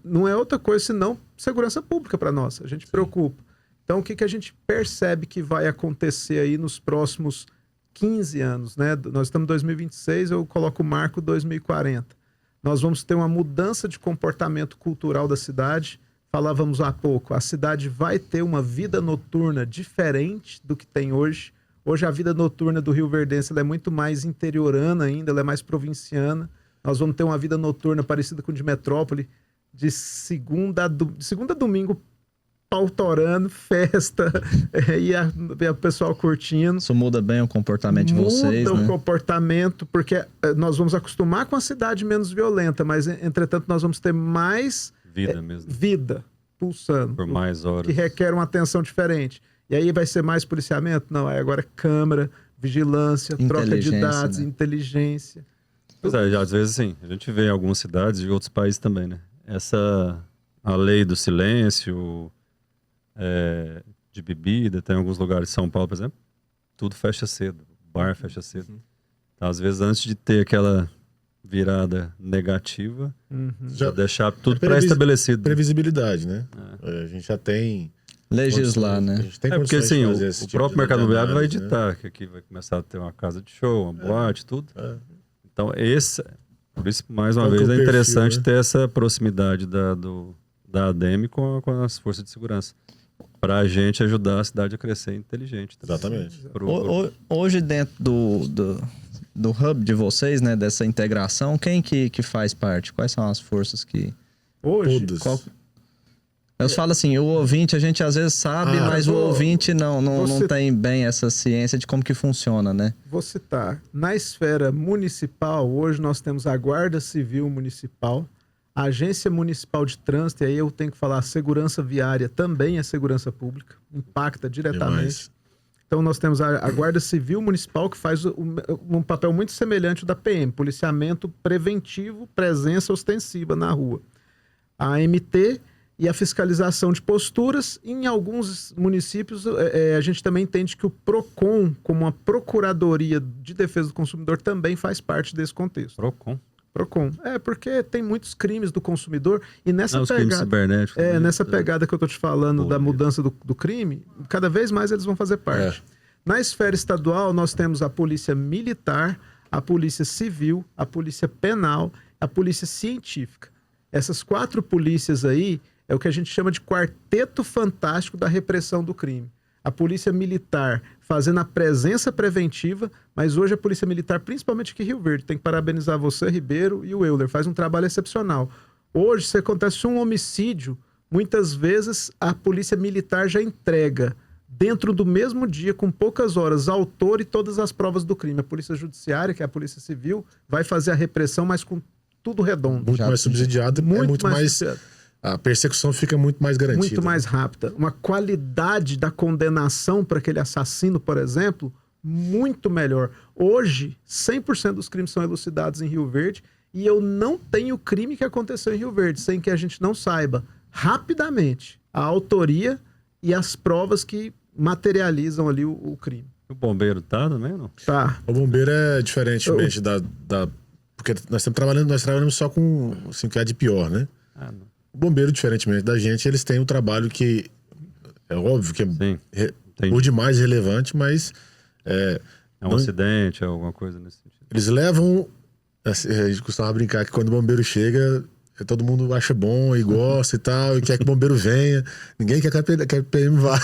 não é outra coisa senão segurança pública para nós. A gente preocupa. Então, o que a gente percebe que vai acontecer aí nos próximos 15 anos, né? Nós estamos em 2026, eu coloco o marco 2040. Nós vamos ter uma mudança de comportamento cultural da cidade. Falávamos há pouco, a cidade vai ter uma vida noturna diferente do que tem hoje. Hoje a vida noturna do Rioverdense ela é muito mais interiorana ainda, ela é mais provinciana. Nós vamos ter uma vida noturna parecida com de metrópole, de segunda a domingo, pautorando, festa, e o pessoal curtindo. Isso muda bem o comportamento de vocês, Muda né? o comportamento, porque nós vamos acostumar com a cidade menos violenta, mas, entretanto, nós vamos ter mais Vida mesmo. vida pulsando. Por mais horas. Que requer uma atenção diferente. E aí vai ser mais policiamento? Não, aí agora é câmera, vigilância, troca de dados, né? inteligência. Pois é, às vezes sim, a gente vê em algumas cidades e outros países também, né? A lei do silêncio, de bebida, tem alguns lugares de São Paulo, por exemplo, tudo fecha cedo, o bar fecha cedo. Então, às vezes, antes de ter aquela virada negativa, já deixar tudo pré-estabelecido. Previsibilidade, né? A gente já tem... Legislar, né? A gente tem Porque condições de assim, fazer esse o tipo próprio de mercado imobiliário vai análise, né? editar, que aqui vai começar a ter uma casa de show, uma boate, tudo. Então, por isso, mais uma Qual que vez, é o é interessante perfil, né? ter essa proximidade da ADEME com as forças de segurança. Para a gente ajudar a cidade a crescer inteligente. Também. Exatamente. Hoje, dentro do hub de vocês, né, dessa integração, quem que faz parte? Quais são as forças que... Hoje, Todas. Eu falo assim, o ouvinte a gente às vezes sabe, mas o ouvinte não tem bem essa ciência de como que funciona, né? vou citar, na esfera municipal, hoje nós temos a Guarda Civil Municipal, a Agência Municipal de Trânsito, e aí eu tenho que falar, a segurança viária também é segurança pública, impacta diretamente. Demais. Então nós temos a Guarda Civil Municipal, que faz um papel muito semelhante ao da PM, policiamento preventivo, presença ostensiva na rua. A AMT e a fiscalização de posturas. Em alguns municípios, a gente também entende que o PROCON, como uma Procuradoria de Defesa do Consumidor, também faz parte desse contexto. PROCON. Porque tem muitos crimes do consumidor e nessa Os crimes cibernéticos. nessa pegada que eu tô te falando da mudança do crime, cada vez mais eles vão fazer parte. Na esfera estadual, nós temos a polícia militar, a polícia civil, a polícia penal, a polícia científica. Essas 4 polícias aí é o que a gente chama de quarteto fantástico da repressão do crime. A polícia militar fazendo a presença preventiva, mas hoje a polícia militar, principalmente aqui em Rio Verde, tem que parabenizar você, Ribeiro, e o Euler, faz um trabalho excepcional. Hoje, se acontece um homicídio, muitas vezes a polícia militar já entrega, dentro do mesmo dia, com poucas horas, autor e todas as provas do crime. A polícia judiciária, que é a polícia civil, vai fazer a repressão, mas com tudo redondo. Muito mais subsidiado, muito mais a persecução fica muito mais garantida. Muito mais rápida. Uma qualidade da condenação para aquele assassino, por exemplo, muito melhor. Hoje, 100% dos crimes são elucidados em Rio Verde e eu não tenho crime que aconteceu em Rio Verde sem que a gente não saiba rapidamente a autoria e as provas que materializam ali o crime. O bombeiro tá também, não? Tá. O bombeiro é diferentemente Porque nós trabalhamos só com assim, o que é de pior, né? O bombeiro, diferentemente da gente, eles têm um trabalho que é óbvio que é por demais relevante, mas... É um acidente, é alguma coisa nesse sentido. Eles levam... A gente costuma brincar que quando o bombeiro chega, todo mundo acha bom e gosta e tal, e quer que o bombeiro venha. Ninguém quer que a PM vá.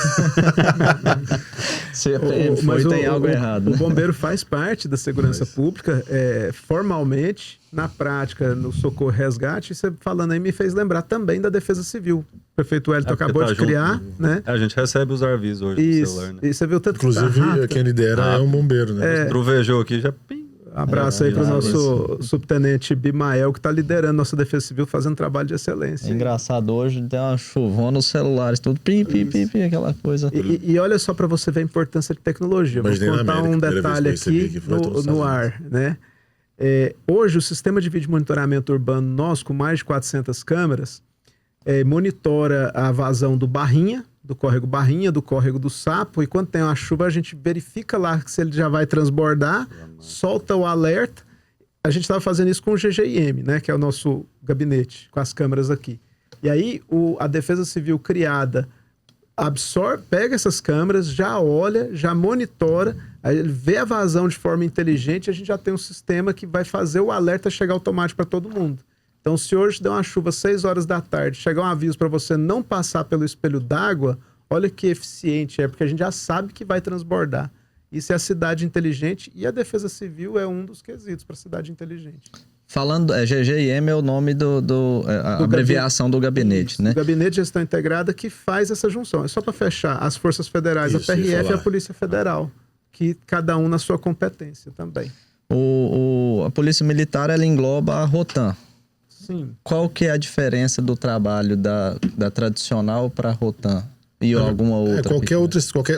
Se a PM foi, tem algo errado. O bombeiro faz parte da segurança pública, formalmente, na prática, no socorro e resgate. E você falando aí me fez lembrar também da Defesa Civil. O prefeito Wellington acabou de criar, né? A gente recebe os avisos hoje no celular, né? E você viu tanto inclusive, que quem lidera é um bombeiro, né? Trovejou aqui, já... Abraço aí pro nosso subtenente Bimael, que tá liderando nossa Defesa Civil, fazendo trabalho de excelência. É engraçado, hoje tem uma chuvona nos celulares, tudo pim, aquela coisa. E olha só para você ver a importância de tecnologia. Vou contar um detalhe aqui no ar, né? Hoje, o sistema de vídeo monitoramento urbano nosso, com mais de 400 câmeras, monitora a vazão do Barrinha, do córrego Barrinha, do córrego do Sapo, e quando tem uma chuva a gente verifica lá se ele já vai transbordar, solta o alerta. A gente estava fazendo isso com o GGIM, né, que é o nosso gabinete, com as câmeras aqui. E aí a Defesa Civil criada pega essas câmeras, já olha, já monitora, aí ele vê a vazão de forma inteligente, a gente já tem um sistema que vai fazer o alerta chegar automático para todo mundo. Então, se hoje der uma chuva às 6 horas da tarde, chegar um aviso para você não passar pelo espelho d'água, olha que eficiente porque a gente já sabe que vai transbordar. Isso é a cidade inteligente, e a Defesa Civil é um dos quesitos para a cidade inteligente. Falando, GGIM é o nome a abreviação do gabinete, isso, né? O Gabinete de Gestão Integrada que faz essa junção. É só para fechar as Forças Federais, isso, a PRF e a Polícia Federal, que cada um na sua competência também. A Polícia Militar, ela engloba a Rotan. Sim. Qual que é a diferença do trabalho da tradicional para a Rotan e alguma outra?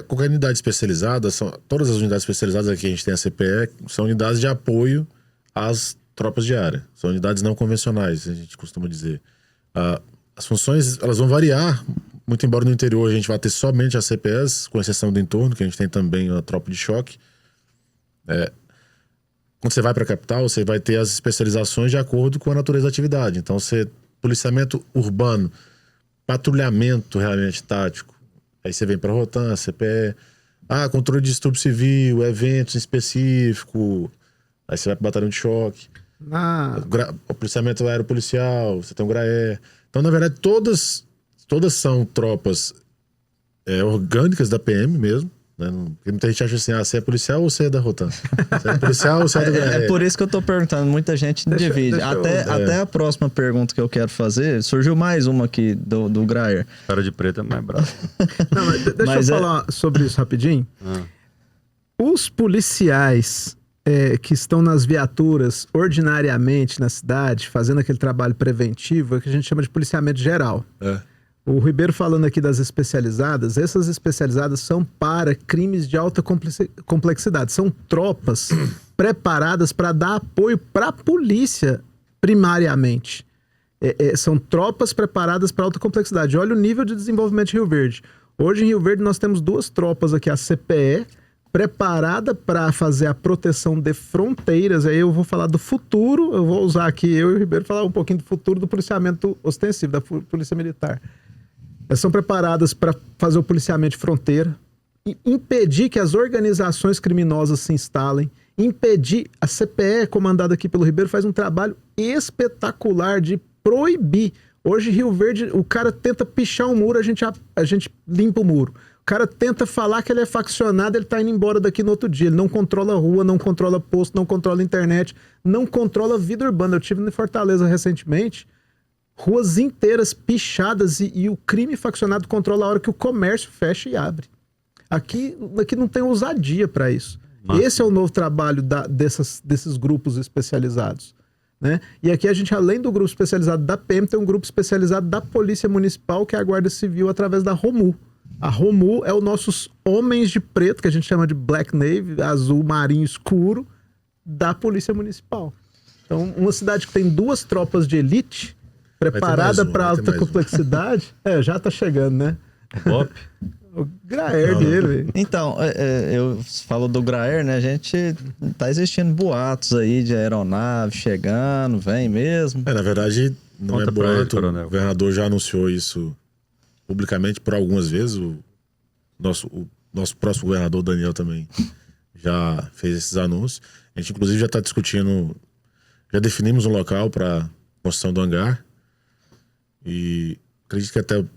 Qualquer unidade especializada, todas as unidades especializadas aqui, a gente tem a CPE, são unidades de apoio às tropas de área. São unidades não convencionais, a gente costuma dizer. As funções, elas vão variar, muito embora no interior a gente vá ter somente as CPEs, com exceção do entorno, que a gente tem também a tropa de choque. Quando você vai para a capital, você vai ter as especializações de acordo com a natureza da atividade. Então, policiamento urbano, patrulhamento realmente tático. Aí você vem para a Rotan, CPE, controle de distúrbio civil, eventos específicos. Aí você vai para o batalhão de choque. O policiamento aeropolicial, você tem o GRAE. Então, na verdade, todas são tropas orgânicas da PM mesmo. Né? Porque muita gente acha assim, você é policial ou você é da Rotan? Você é policial ou você é da GRE? É por isso que eu tô perguntando, muita gente divide. Até a próxima pergunta que eu quero fazer, surgiu mais uma aqui do GRAE. Cara de preto é mais bravo. Não, deixa eu falar sobre isso rapidinho. Os policiais que estão nas viaturas ordinariamente na cidade, fazendo aquele trabalho preventivo, é que a gente chama de policiamento geral. O Ribeiro falando aqui das especializadas, essas especializadas são para crimes de alta complexidade. São tropas preparadas para dar apoio para a polícia, primariamente. São tropas preparadas para alta complexidade. Olha o nível de desenvolvimento de Rio Verde. Hoje em Rio Verde nós temos 2 tropas aqui, a CPE, preparada para fazer a proteção de fronteiras. Aí eu vou falar do futuro, eu vou usar aqui, eu e o Ribeiro, falar um pouquinho do futuro do policiamento ostensivo, da Polícia Militar. Elas são preparadas para fazer o policiamento de fronteira, impedir que as organizações criminosas se instalem, impedir... A CPE, comandada aqui pelo Ribeiro, faz um trabalho espetacular de proibir. Hoje, Rio Verde, o cara tenta pichar um muro, a gente limpa o muro. O cara tenta falar que ele é faccionado, ele tá indo embora daqui no outro dia. Ele não controla a rua, não controla posto, não controla a internet, não controla a vida urbana. Eu estive em Fortaleza recentemente, ruas inteiras pichadas e o crime faccionado controla a hora que o comércio fecha e abre. Aqui não tem ousadia para isso. Esse é o novo trabalho desses grupos especializados. Né? E aqui a gente, além do grupo especializado da PM, tem um grupo especializado da Polícia Municipal, que é a Guarda Civil, através da ROMU. A ROMU é os nossos homens de preto, que a gente chama de Black Navy, azul marinho escuro, da Polícia Municipal. Então, uma cidade que tem 2 tropas de elite, preparada para alta complexidade, já tá chegando, né? BOP? O Graer dele, velho. Então, eu falo do Graer, né? A gente tá existindo boatos aí de aeronave chegando, vem mesmo. Na verdade, não Conta é pra ele, boato. coronel. O governador já anunciou isso publicamente por algumas vezes. O nosso próximo governador, Daniel, também já fez esses anúncios. A gente, inclusive, já está discutindo, já definimos um local para construção do hangar. E acredito que até o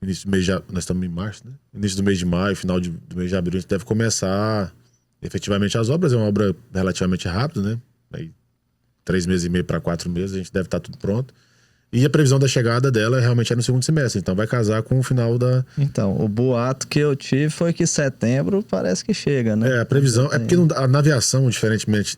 início do mês de nós estamos em março, né? Início do mês de maio, final do mês de abril, a gente deve começar efetivamente as obras. É uma obra relativamente rápida, né? Aí, 3 meses e meio para 4 meses, a gente deve estar tudo pronto. E a previsão da chegada dela realmente é no segundo semestre. Então vai casar com o final da... Então, o boato que eu tive foi que setembro parece que chega, né? A previsão... É porque na aviação, diferentemente...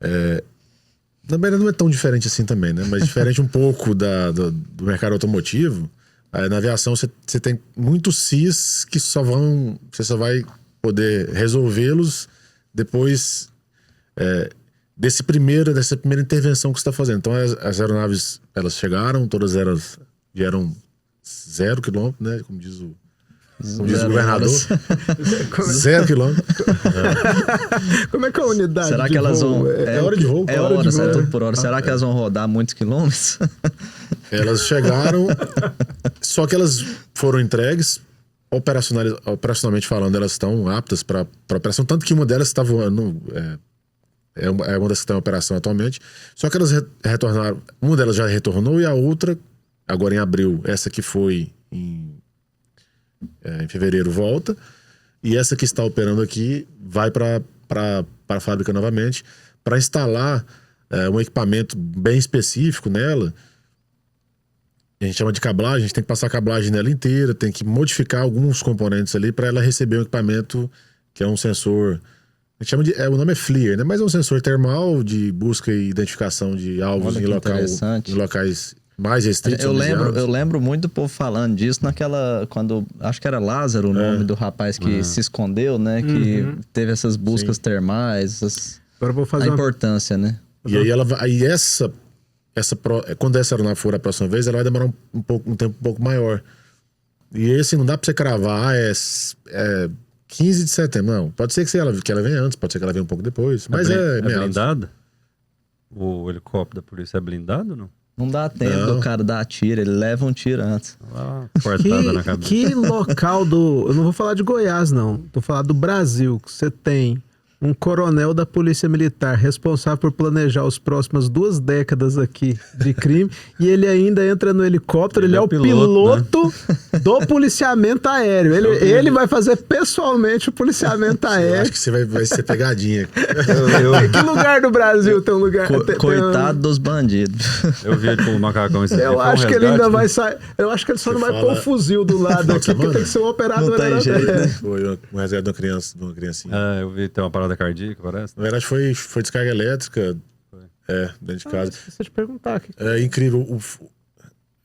Na verdade, não é tão diferente assim também, né? Mas diferente um pouco do mercado automotivo. Na aviação, você tem muitos CIs que você só vai poder resolvê-los depois dessa primeira intervenção que você está fazendo. Então, as aeronaves, elas chegaram, todas elas vieram 0 quilômetro, né? Como diz o governador. 0 quilômetro. Como é que é a unidade? Será que elas vão... É hora de voo. É hora, é tudo por hora. Será que elas vão rodar muitos quilômetros? Elas chegaram, só que elas foram entregues, operacionalmente falando, elas estão aptas para operação, tanto que uma delas está voando, é uma das que está em operação atualmente, só que elas retornaram, uma delas já retornou e a outra, agora em abril, essa que foi em fevereiro volta, e essa que está operando aqui vai para a fábrica novamente, para instalar um equipamento bem específico nela. A gente chama de cablagem, a gente tem que passar a cablagem nela inteira, tem que modificar alguns componentes ali para ela receber um equipamento que é um sensor. A gente chama o nome é FLIR, né? Mas é um sensor termal de busca e identificação de alvos em locais mais restritos. Eu lembro muito do povo falando disso quando acho que era Lázaro o nome do rapaz que se escondeu, né? Que teve essas buscas termais, Agora eu vou fazer a importância, né? E aí quando essa aeronave for a próxima vez, ela vai demorar um tempo um pouco maior. E assim, não dá pra você cravar, é 15 de setembro. Não, pode ser que ela venha antes, pode ser que ela venha um pouco depois. Mas é blindada? O helicóptero da polícia é blindado ou não? Não dá tempo do cara dar tiro, ele leva um tiro antes. Cortada na cabeça. Que local eu não vou falar de Goiás, não. Tô falando do Brasil, que você tem um coronel da Polícia Militar responsável por planejar as próximas 2 décadas aqui de crime, e ele ainda entra no helicóptero, ele é o piloto né? do policiamento aéreo. Ele vai fazer pessoalmente o policiamento aéreo. Eu acho que você vai ser pegadinha. Em que lugar do Brasil tem um lugar... Coitado dos bandidos. Eu vi ele com o macacão esse Eu acho que ele ainda vai sair... Eu acho que ele só não vai pôr o fuzil do lado aqui, porque tem que ser um operador. Não tem jeito, né? Foi um resgate de uma criancinha. Eu vi, tem uma parada cardíaca, parece. Na verdade, foi descarga elétrica. Dentro de casa. Esqueci de perguntar. É incrível.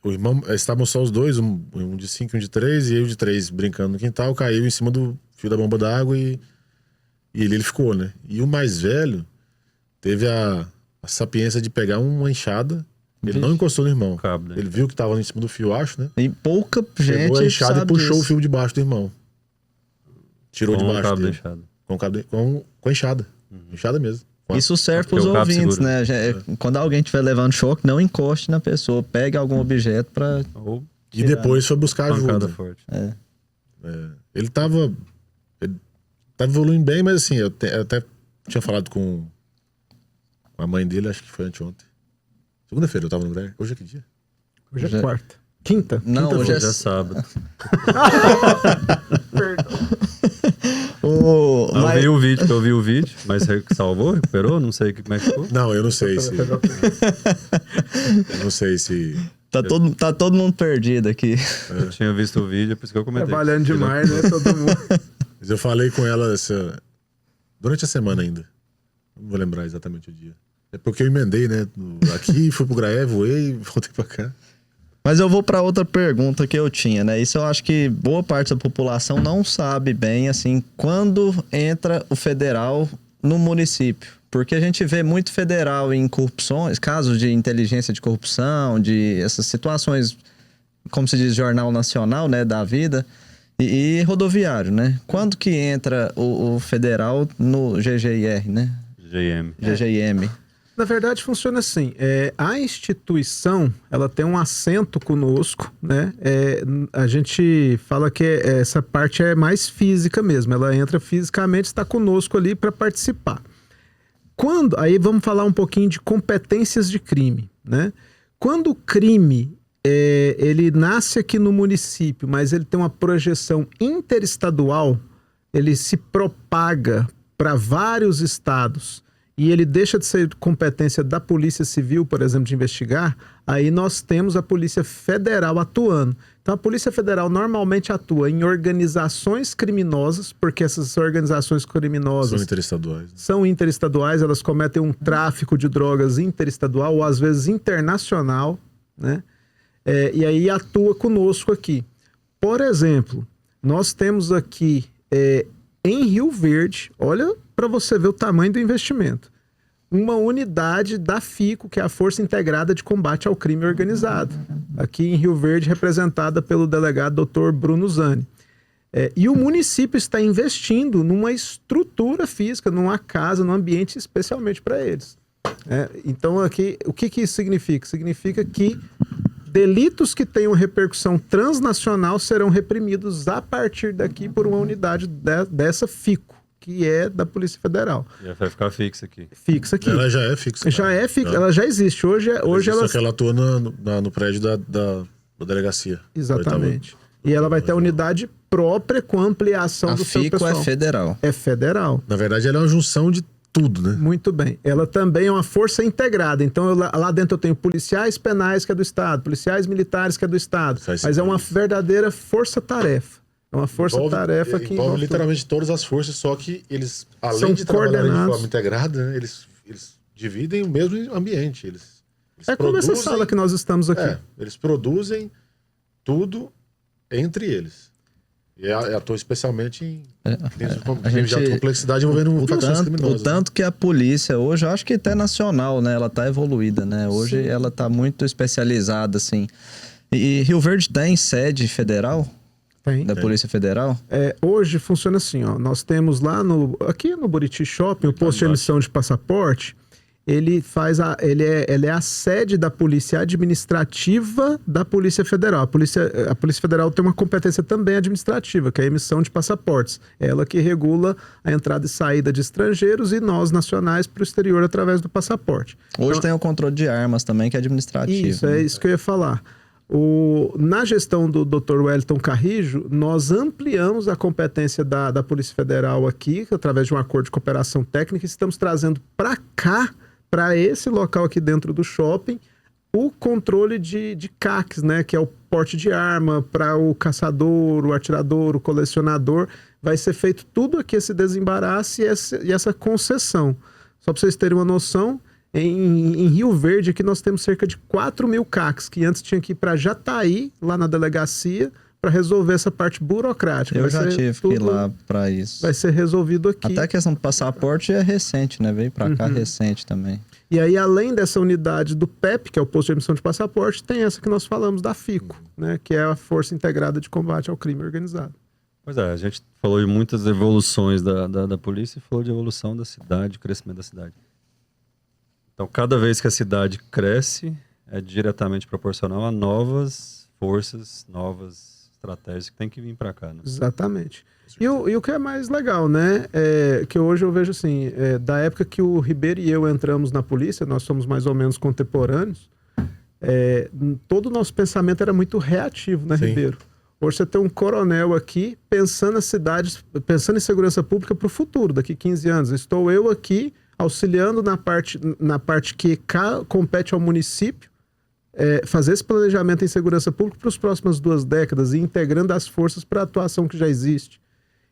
O irmão, estavam só os dois, um de 5 e um de 3, e eu de 3 brincando no quintal, caiu em cima do fio da bomba d'água e ele ficou, né? E o mais velho teve a sapiência de pegar uma enxada. Ele não encostou no irmão. Ele viu que estava em cima do fio, acho, né? Tem pouca gente. Pegou a enxada e puxou isso. o fio debaixo do irmão. Tirou com debaixo o cabo dele. da enxada. Com a enxada. Enxada mesmo. Isso serve para os ouvintes, né? Quando alguém estiver levando choque, não encoste na pessoa. Pegue algum objeto para. E depois foi buscar ajuda. Forte. Ele tava evoluindo bem, mas assim, eu até tinha falado com a mãe dele, acho que foi anteontem. Segunda-feira eu tava no lugar. Hoje é que dia? Hoje é quarta. Quinta? Não, Quinta hoje é sábado. Mas... Eu vi o vídeo, mas salvou, recuperou, não sei como é que ficou. Não, eu não sei se... eu não sei se... Tá todo mundo perdido aqui. Eu tinha visto o vídeo, por isso que eu comentei. Trabalhando demais, né? Todo mundo. Mas eu falei com ela durante a semana ainda. Não vou lembrar exatamente o dia. É porque eu emendei, né? Aqui, fui pro Graé, voei e voltei pra cá. Mas eu vou para outra pergunta que eu tinha, né? Isso eu acho que boa parte da população não sabe bem, assim, quando entra o federal no município. Porque a gente vê muito federal em corrupções, casos de inteligência de corrupção, de essas situações, como se diz, jornal nacional, né, da vida. E rodoviário, né? Quando que entra o federal no GGIR, né? GGIM. Na verdade, funciona assim. A instituição, ela tem um assento conosco, né? A gente fala que essa parte é mais física mesmo. Ela entra fisicamente, está conosco ali para participar. Aí vamos falar um pouquinho de competências de crime, né? Quando o crime ele nasce aqui no município, mas ele tem uma projeção interestadual, ele se propaga para vários estados e ele deixa de ser competência da Polícia Civil, por exemplo, de investigar, aí nós temos a Polícia Federal atuando. Então a Polícia Federal normalmente atua em organizações criminosas, porque essas organizações criminosas são interestaduais, elas cometem um tráfico de drogas interestadual ou às vezes internacional, né? E aí atua conosco aqui. Por exemplo, nós temos aqui em Rio Verde, olha para você ver o tamanho do investimento, uma unidade da FICO, que é a Força Integrada de Combate ao Crime Organizado, aqui em Rio Verde, representada pelo delegado Dr. Bruno Zani. E o município está investindo numa estrutura física, numa casa, num ambiente especialmente para eles. Então, aqui, o que isso significa? Significa que delitos que tenham repercussão transnacional serão reprimidos a partir daqui por uma unidade dessa FICO, que é da Polícia Federal. E vai ficar fixa aqui. Fixa aqui. Ela já é fixa. Já é fixa, ela já existe. Hoje ela... Só que ela atua no prédio da delegacia. Exatamente. E ela vai ter a unidade própria com ampliação do seu pessoal. A FICO é federal. É federal. Na verdade, ela é uma junção de tudo, né? Muito bem. Ela também é uma força integrada. Então, lá dentro eu tenho policiais penais, que é do Estado, policiais militares, que é do Estado. Mas é uma verdadeira força-tarefa. É uma força-tarefa que envolve literalmente todas as forças, só que eles, além são de trabalharem de coordenados. forma integrada, né, eles dividem o mesmo ambiente. Eles como essa sala que nós estamos aqui. Eles produzem tudo entre eles. E atua especialmente em crimes de alta complexidade envolvendo violações criminosas. O tanto que a polícia hoje, eu acho que até nacional, né? Ela tá evoluída, né? Hoje Sim. Ela tá muito especializada, assim. E Rio Verde tem sede federal? Tem. Da Polícia Federal? Hoje funciona assim, ó. Nós temos lá aqui no Buriti Shopping, o posto de emissão de passaporte. Ele é a sede da Polícia Administrativa da Polícia Federal. A Polícia Federal tem uma competência também administrativa, que é a emissão de passaportes. É ela que regula a entrada e saída de estrangeiros e nós, nacionais, para o exterior através do passaporte. Hoje tem o controle de armas também, que é administrativo. Isso, é isso que eu ia falar. Na gestão do Dr. Wellington Carrijo, nós ampliamos a competência da Polícia Federal aqui, através de um acordo de cooperação técnica, e estamos trazendo para cá, para esse local aqui dentro do shopping, o controle de CACs, né? Que é o porte de arma para o caçador, o atirador, o colecionador. Vai ser feito tudo aqui, esse desembaraço e essa concessão. Só para vocês terem uma noção, em Rio Verde aqui nós temos cerca de 4.000 CACs, que antes tinha que ir para Jataí, lá na delegacia, para resolver essa parte burocrática. Eu já tive que ir lá para isso. Vai ser resolvido aqui. Até a questão do passaporte é recente, né? Veio para cá recente também. E aí, além dessa unidade do PEP, que é o Posto de Emissão de Passaporte, tem essa que nós falamos da FICO, né? Que é a Força Integrada de Combate ao Crime Organizado. Pois é, a gente falou de muitas evoluções da polícia e falou de evolução da cidade, crescimento da cidade. Então, cada vez que a cidade cresce, é diretamente proporcional a novas forças, novas estratégias que tem que vir para cá, né? Exatamente. E o que é mais legal, né? Que hoje eu vejo assim, da época que o Ribeiro e eu entramos na polícia, nós somos mais ou menos contemporâneos, todo o nosso pensamento era muito reativo, né, Sim. Ribeiro? Hoje você tem um coronel aqui pensando nas cidades, pensando em segurança pública para o futuro, daqui 15 anos. Estou eu aqui auxiliando na parte que compete ao município, fazer esse planejamento em segurança pública para as próximas 2 décadas e integrando as forças para a atuação que já existe.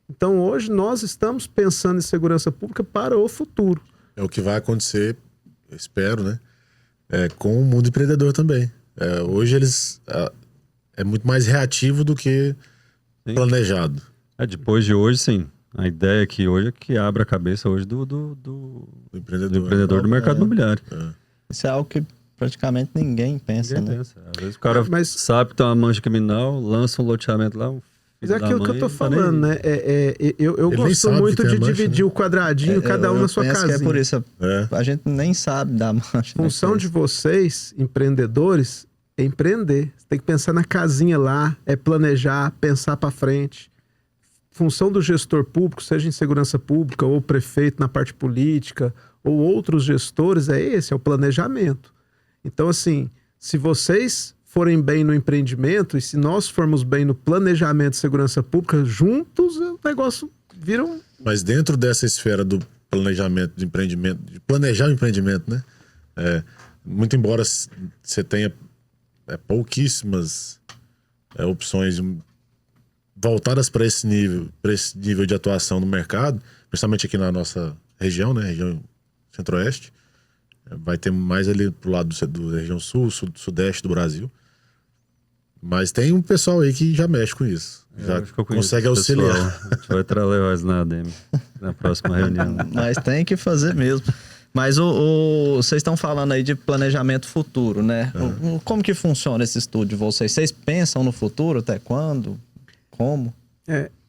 Então, hoje, nós estamos pensando em segurança pública para o futuro. É o que vai acontecer, eu espero, né? Com o mundo empreendedor também. Hoje, eles... é muito mais reativo do que planejado. Depois de hoje, sim. A ideia aqui hoje é que abra a cabeça hoje do empreendedor do mercado imobiliário. Isso é algo que praticamente ninguém pensa, né? Às vezes o cara sabe que tem uma mancha criminal, lança um loteamento lá, Mas é da aquilo que eu mãe tô não tá nem falando, aí. né? Eu Ele nem gosto sabe muito que tem de a mancha, dividir né? o quadradinho, cada um na sua penso casinha. que é por isso. É. A gente nem sabe da mancha. A função de vocês, empreendedores, é empreender. Você tem que pensar na casinha lá, é planejar, pensar para frente. Função do gestor público, seja em segurança pública ou prefeito na parte política ou outros gestores, é o planejamento. Então, assim, se vocês forem bem no empreendimento e se nós formos bem no planejamento de segurança pública, juntos o negócio vira um... Mas dentro dessa esfera do planejamento, de empreendimento, de planejar o empreendimento, né? Muito embora você tenha pouquíssimas opções voltadas para esse nível de atuação no mercado, principalmente aqui na nossa região, né? Região Centro-Oeste. Vai ter mais ali pro lado da região sul, sudeste do Brasil. Mas tem um pessoal aí que já mexe com isso. Já Acho que eu conheço consegue esse pessoal. auxiliar. A gente vai levar eles na ADM na próxima reunião. Mas tem que fazer mesmo. Mas vocês estão falando aí de planejamento futuro, né? Como que funciona esse estudo de vocês? Vocês pensam no futuro? Até quando? Como?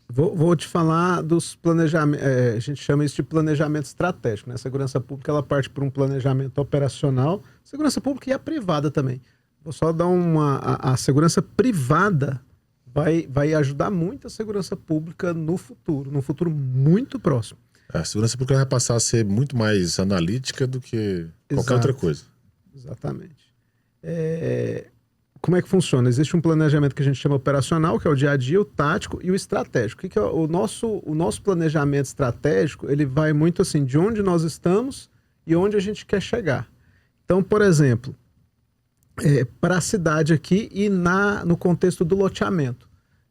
Vou te falar dos planejamentos. A gente chama isso de planejamento estratégico, né? A segurança pública ela parte por um planejamento operacional, segurança pública e a privada também. Vou só dar a segurança privada vai ajudar muito a segurança pública num futuro muito próximo. A segurança pública vai passar a ser muito mais analítica do que qualquer Exato. outra coisa. Exatamente. Como é que funciona? Existe um planejamento que a gente chama operacional, que é o dia a dia, o tático e o estratégico. O que é o nosso planejamento estratégico? Ele vai muito assim, de onde nós estamos e onde a gente quer chegar. Então, por exemplo, para a cidade aqui e no contexto do loteamento.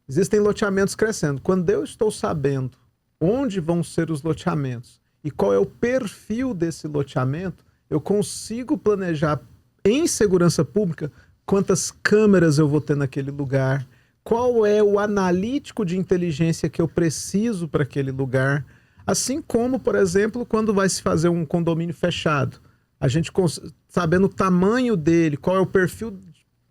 Existem loteamentos crescendo. Quando eu estou sabendo onde vão ser os loteamentos e qual é o perfil desse loteamento, eu consigo planejar em segurança pública quantas câmeras eu vou ter naquele lugar, qual é o analítico de inteligência que eu preciso para aquele lugar. Assim como, por exemplo, quando vai se fazer um condomínio fechado, a gente sabendo o tamanho dele, qual é o perfil,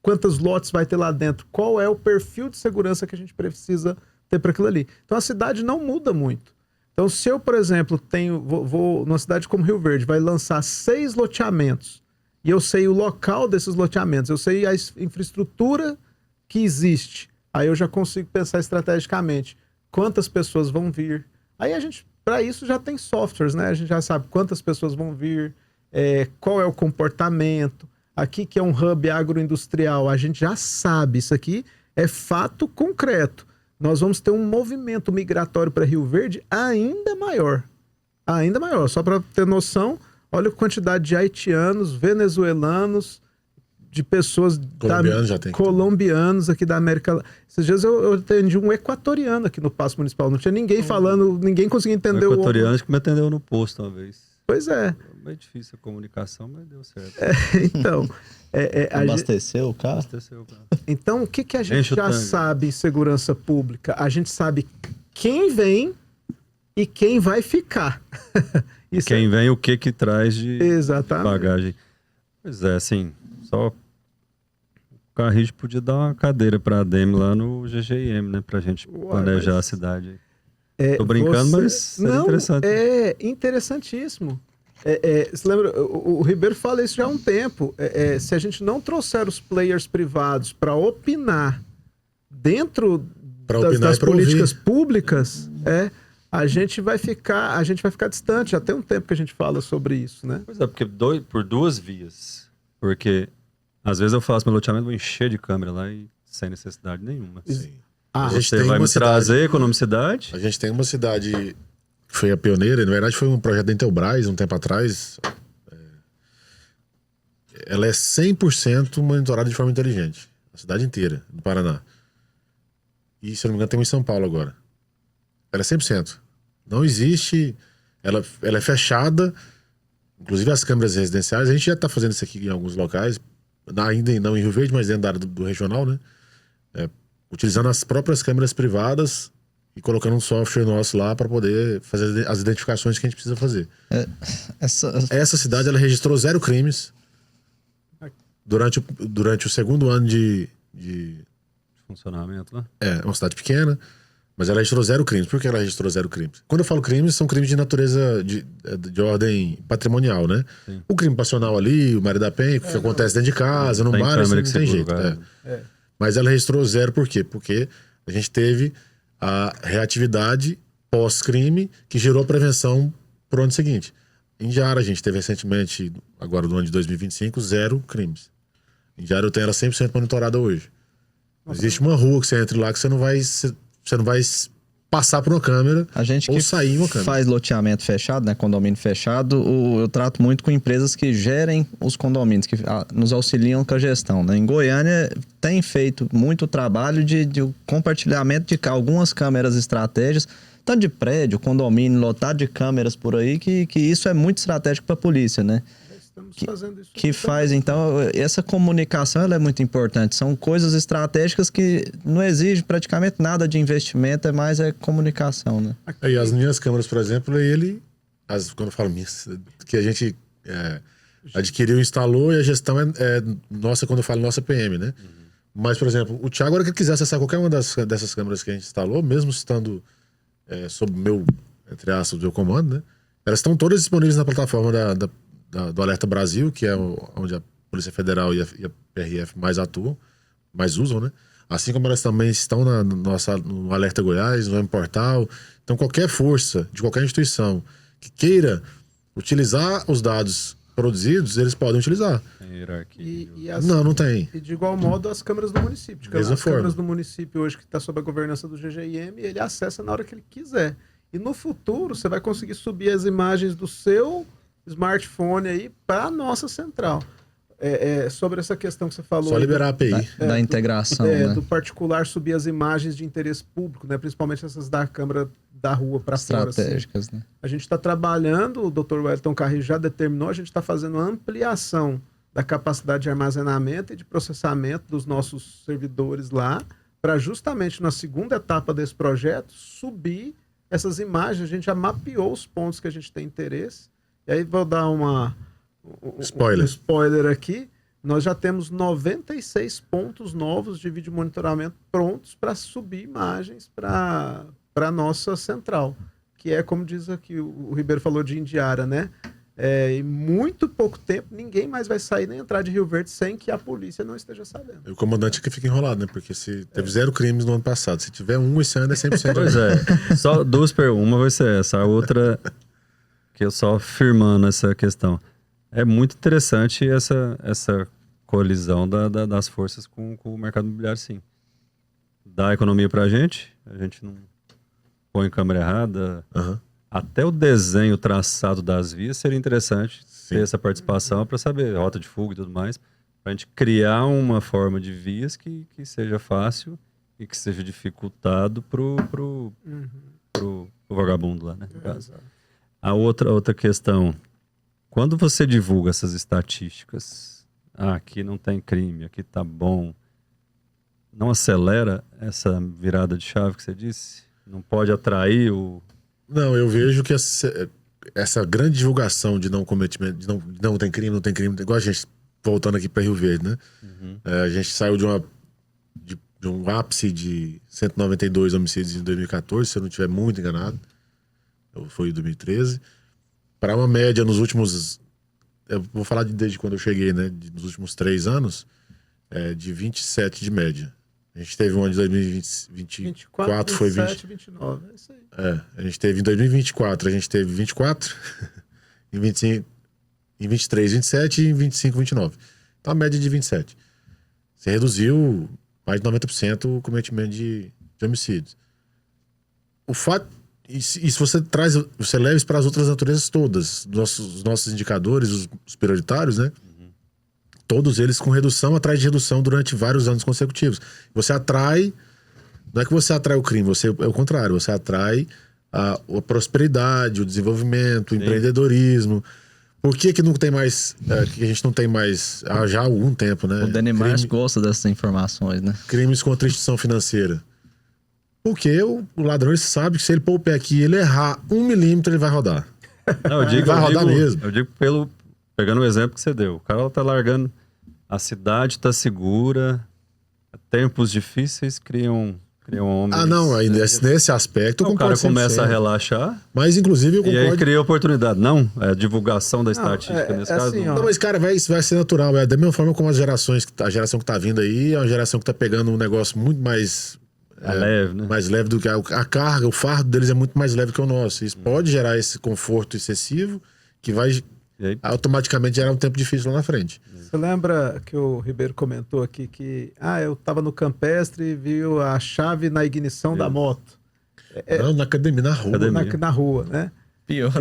quantos lotes vai ter lá dentro, qual é o perfil de segurança que a gente precisa ter para aquilo ali. Então a cidade não muda muito. Então se eu, por exemplo, vou numa cidade como Rio Verde, vai lançar 6 loteamentos, e eu sei o local desses loteamentos, eu sei a infraestrutura que existe, aí eu já consigo pensar estrategicamente quantas pessoas vão vir. Aí a gente, para isso, já tem softwares, né? A gente já sabe quantas pessoas vão vir, qual é o comportamento. Aqui que é um hub agroindustrial, a gente já sabe, isso aqui é fato concreto. Nós vamos ter um movimento migratório para Rio Verde ainda maior. Ainda maior. Só para ter noção, olha a quantidade de haitianos, venezuelanos, de pessoas colombianos aqui da América Latina. Esses dias eu atendi um equatoriano aqui no Paço Municipal. Não tinha ninguém falando, ninguém conseguia entender o equatoriano que me atendeu no posto uma vez. Pois é. É difícil a comunicação, mas deu certo. Então... Abasteceu o carro? Então, o que a gente já sabe em segurança pública? A gente sabe quem vem e quem vai ficar. Isso quem vem, o que traz de bagagem. Pois é, assim, só o Carrijo podia dar uma cadeira para a ADM lá no GGIM, né? Pra gente planejar a cidade. Tô brincando, mas seria interessante. É interessantíssimo. Você lembra, o Ribeiro fala isso já há um tempo. Se a gente não trouxer os players privados para opinar dentro das políticas públicas, a gente vai ficar distante. Já tem um tempo que a gente fala sobre isso, né? Pois é, porque por 2 vias. Porque às vezes eu faço meu loteamento, vou encher de câmera lá e sem necessidade nenhuma. Sim. Você vai me trazer economicidade? A gente tem uma cidade que foi a pioneira, na verdade foi um projeto da Intelbras um tempo atrás. Ela é 100% monitorada de forma inteligente. A cidade inteira, do Paraná. E, se eu não me engano, tem um em São Paulo agora. Ela é 100%. Não existe... Ela é fechada, inclusive as câmeras residenciais. A gente já está fazendo isso aqui em alguns locais, ainda não em Rio Verde, mas dentro da área do regional, né? Utilizando as próprias câmeras privadas e colocando um software nosso lá para poder fazer as identificações que a gente precisa fazer. Essa cidade, ela registrou 0 crimes durante o segundo ano de funcionamento, né? É uma cidade pequena. Mas ela registrou 0 crimes. Por que ela registrou 0 crimes? Quando eu falo crimes, são crimes de natureza de ordem patrimonial, né? Sim. O crime passional ali, o Maria da Penha, que acontece dentro de casa, no Tem bar, isso câmera não que tem segura o jeito. gado. Mas ela registrou 0 por quê? Porque a gente teve a reatividade pós-crime que gerou a prevenção pro ano seguinte. Em Jara, a gente teve recentemente, agora no ano de 2025, 0 crimes. Em Jara eu tenho ela 100% monitorada hoje. Existe uma rua que você entra lá que você não vai passar por uma câmera A gente ou que sair em uma câmera. faz loteamento fechado, né, condomínio fechado, eu trato muito com empresas que gerem os condomínios, que nos auxiliam com a gestão, né? Em Goiânia tem feito muito trabalho de compartilhamento de algumas câmeras estratégias, tanto de prédio, condomínio, lotado de câmeras por aí, que isso é muito estratégico para a polícia, né? Estamos fazendo isso. Que faz, então, essa comunicação ela é muito importante. São coisas estratégicas que não exigem praticamente nada de investimento, é mais comunicação, né? E as minhas câmeras, por exemplo, quando eu falo minhas, que a gente adquiriu, instalou e a gestão é nossa, quando eu falo nossa PM, né? Mas, por exemplo, o Thiago, agora que ele quiser acessar qualquer uma dessas câmeras que a gente instalou, mesmo estando sob meu, entre aspas, meu comando, né? Elas estão todas disponíveis na plataforma do Alerta Brasil, que é onde a Polícia Federal e a PRF mais atuam, mais usam, né? Assim como elas também estão no Alerta Goiás, no M-Portal. Então, qualquer força de qualquer instituição que queira utilizar os dados produzidos, eles podem utilizar. Tem hierarquia. Não tem. E de igual modo as câmeras do município. Mesma As forma. câmeras do município hoje que está sob a governança do GGIM, ele acessa na hora que ele quiser. E no futuro você vai conseguir subir as imagens do seu smartphone aí para a nossa central. Sobre essa questão que você falou. Só liberar a API. Da integração, né? Do particular subir as imagens de interesse público, né? Principalmente essas da câmera da rua para fora. Estratégicas, Assim. né? A gente está trabalhando, o Dr. Wellington Carrilho já determinou, a gente está fazendo uma ampliação da capacidade de armazenamento e de processamento dos nossos servidores lá, para justamente na segunda etapa desse projeto subir essas imagens. A gente já mapeou os pontos que a gente tem interesse. E aí vou dar um spoiler aqui. Nós já temos 96 pontos novos de vídeo monitoramento prontos para subir imagens para a nossa central. Que é, como diz aqui, o Ribeiro falou de Indiara, né? Em muito pouco tempo, ninguém mais vai sair nem entrar de Rio Verde sem que a polícia não esteja sabendo. O comandante que fica enrolado, né? Porque se teve 0 crimes no ano passado. Se tiver esse ano é 100%. Pois é. Só 2 perguntas. Uma vai ser essa. A outra, que eu só firmando essa questão. É muito interessante essa colisão das forças com o mercado imobiliário, sim. Dá economia pra gente. A gente não põe câmera errada. Uhum. Até o desenho traçado das vias seria interessante Sim. ter essa participação para saber rota de fuga e tudo mais, para a gente criar uma forma de vias que seja fácil e que seja dificultado pro vagabundo lá, né? No caso. A outra questão, quando você divulga essas estatísticas, aqui não tem crime, aqui tá bom, não acelera essa virada de chave que você disse? Não pode atrair o... Não, eu vejo que essa grande divulgação de não cometimento, de não tem crime, igual a gente voltando aqui para Rio Verde, né? Uhum. A gente saiu de um ápice de 192 homicídios em 2014, se eu não estiver muito enganado, foi em 2013, para uma média nos últimos, eu vou falar desde quando eu cheguei, né? Nos últimos 3 anos, de 27 de média. A gente teve um ano de 2024, foi 27, 29, é isso aí. a gente teve em 2024, a gente teve 24, em 25, em 23, 27 e em 25, 29. Então a média de 27. Você reduziu mais de 90% o cometimento de homicídios. O fato, e se você leva isso para as outras naturezas todas, os nossos indicadores, os prioritários, né? Todos eles com redução atrás de redução durante vários anos consecutivos. Você atrai, não é que você atrai o crime, é o contrário, você atrai a prosperidade, o desenvolvimento, o empreendedorismo. Por que não tem mais, que a gente não tem mais, já há algum tempo, né? O Denimars gosta dessas informações, né? Crimes contra a instituição financeira. Porque o ladrão ele sabe que se ele pôr o pé aqui e ele errar 1 milímetro, ele vai rodar. Não, vai rodar mesmo. Eu digo pegando o exemplo que você deu. O cara tá largando, a cidade tá segura, tempos difíceis criam Cria um homem. Não, aí nesse aspecto eu O cara concordo começa 100%. a relaxar Mas, inclusive, eu e aí concordo. cria oportunidade. Não, é a divulgação da estatística é nesse caso. assim, não. ó. Não, mas, cara, isso vai ser natural. É da mesma forma como a geração que tá vindo aí é uma geração que tá pegando um negócio muito mais Leve, né? mais leve do que a carga, o fardo deles é muito mais leve que o nosso. Isso pode gerar esse conforto excessivo que vai E aí, automaticamente gerar um tempo difícil lá na frente. Você lembra que o Ribeiro comentou aqui que eu tava no campestre e viu a chave na ignição da moto Não, na academia, na rua. Academia. na rua, né? Pior.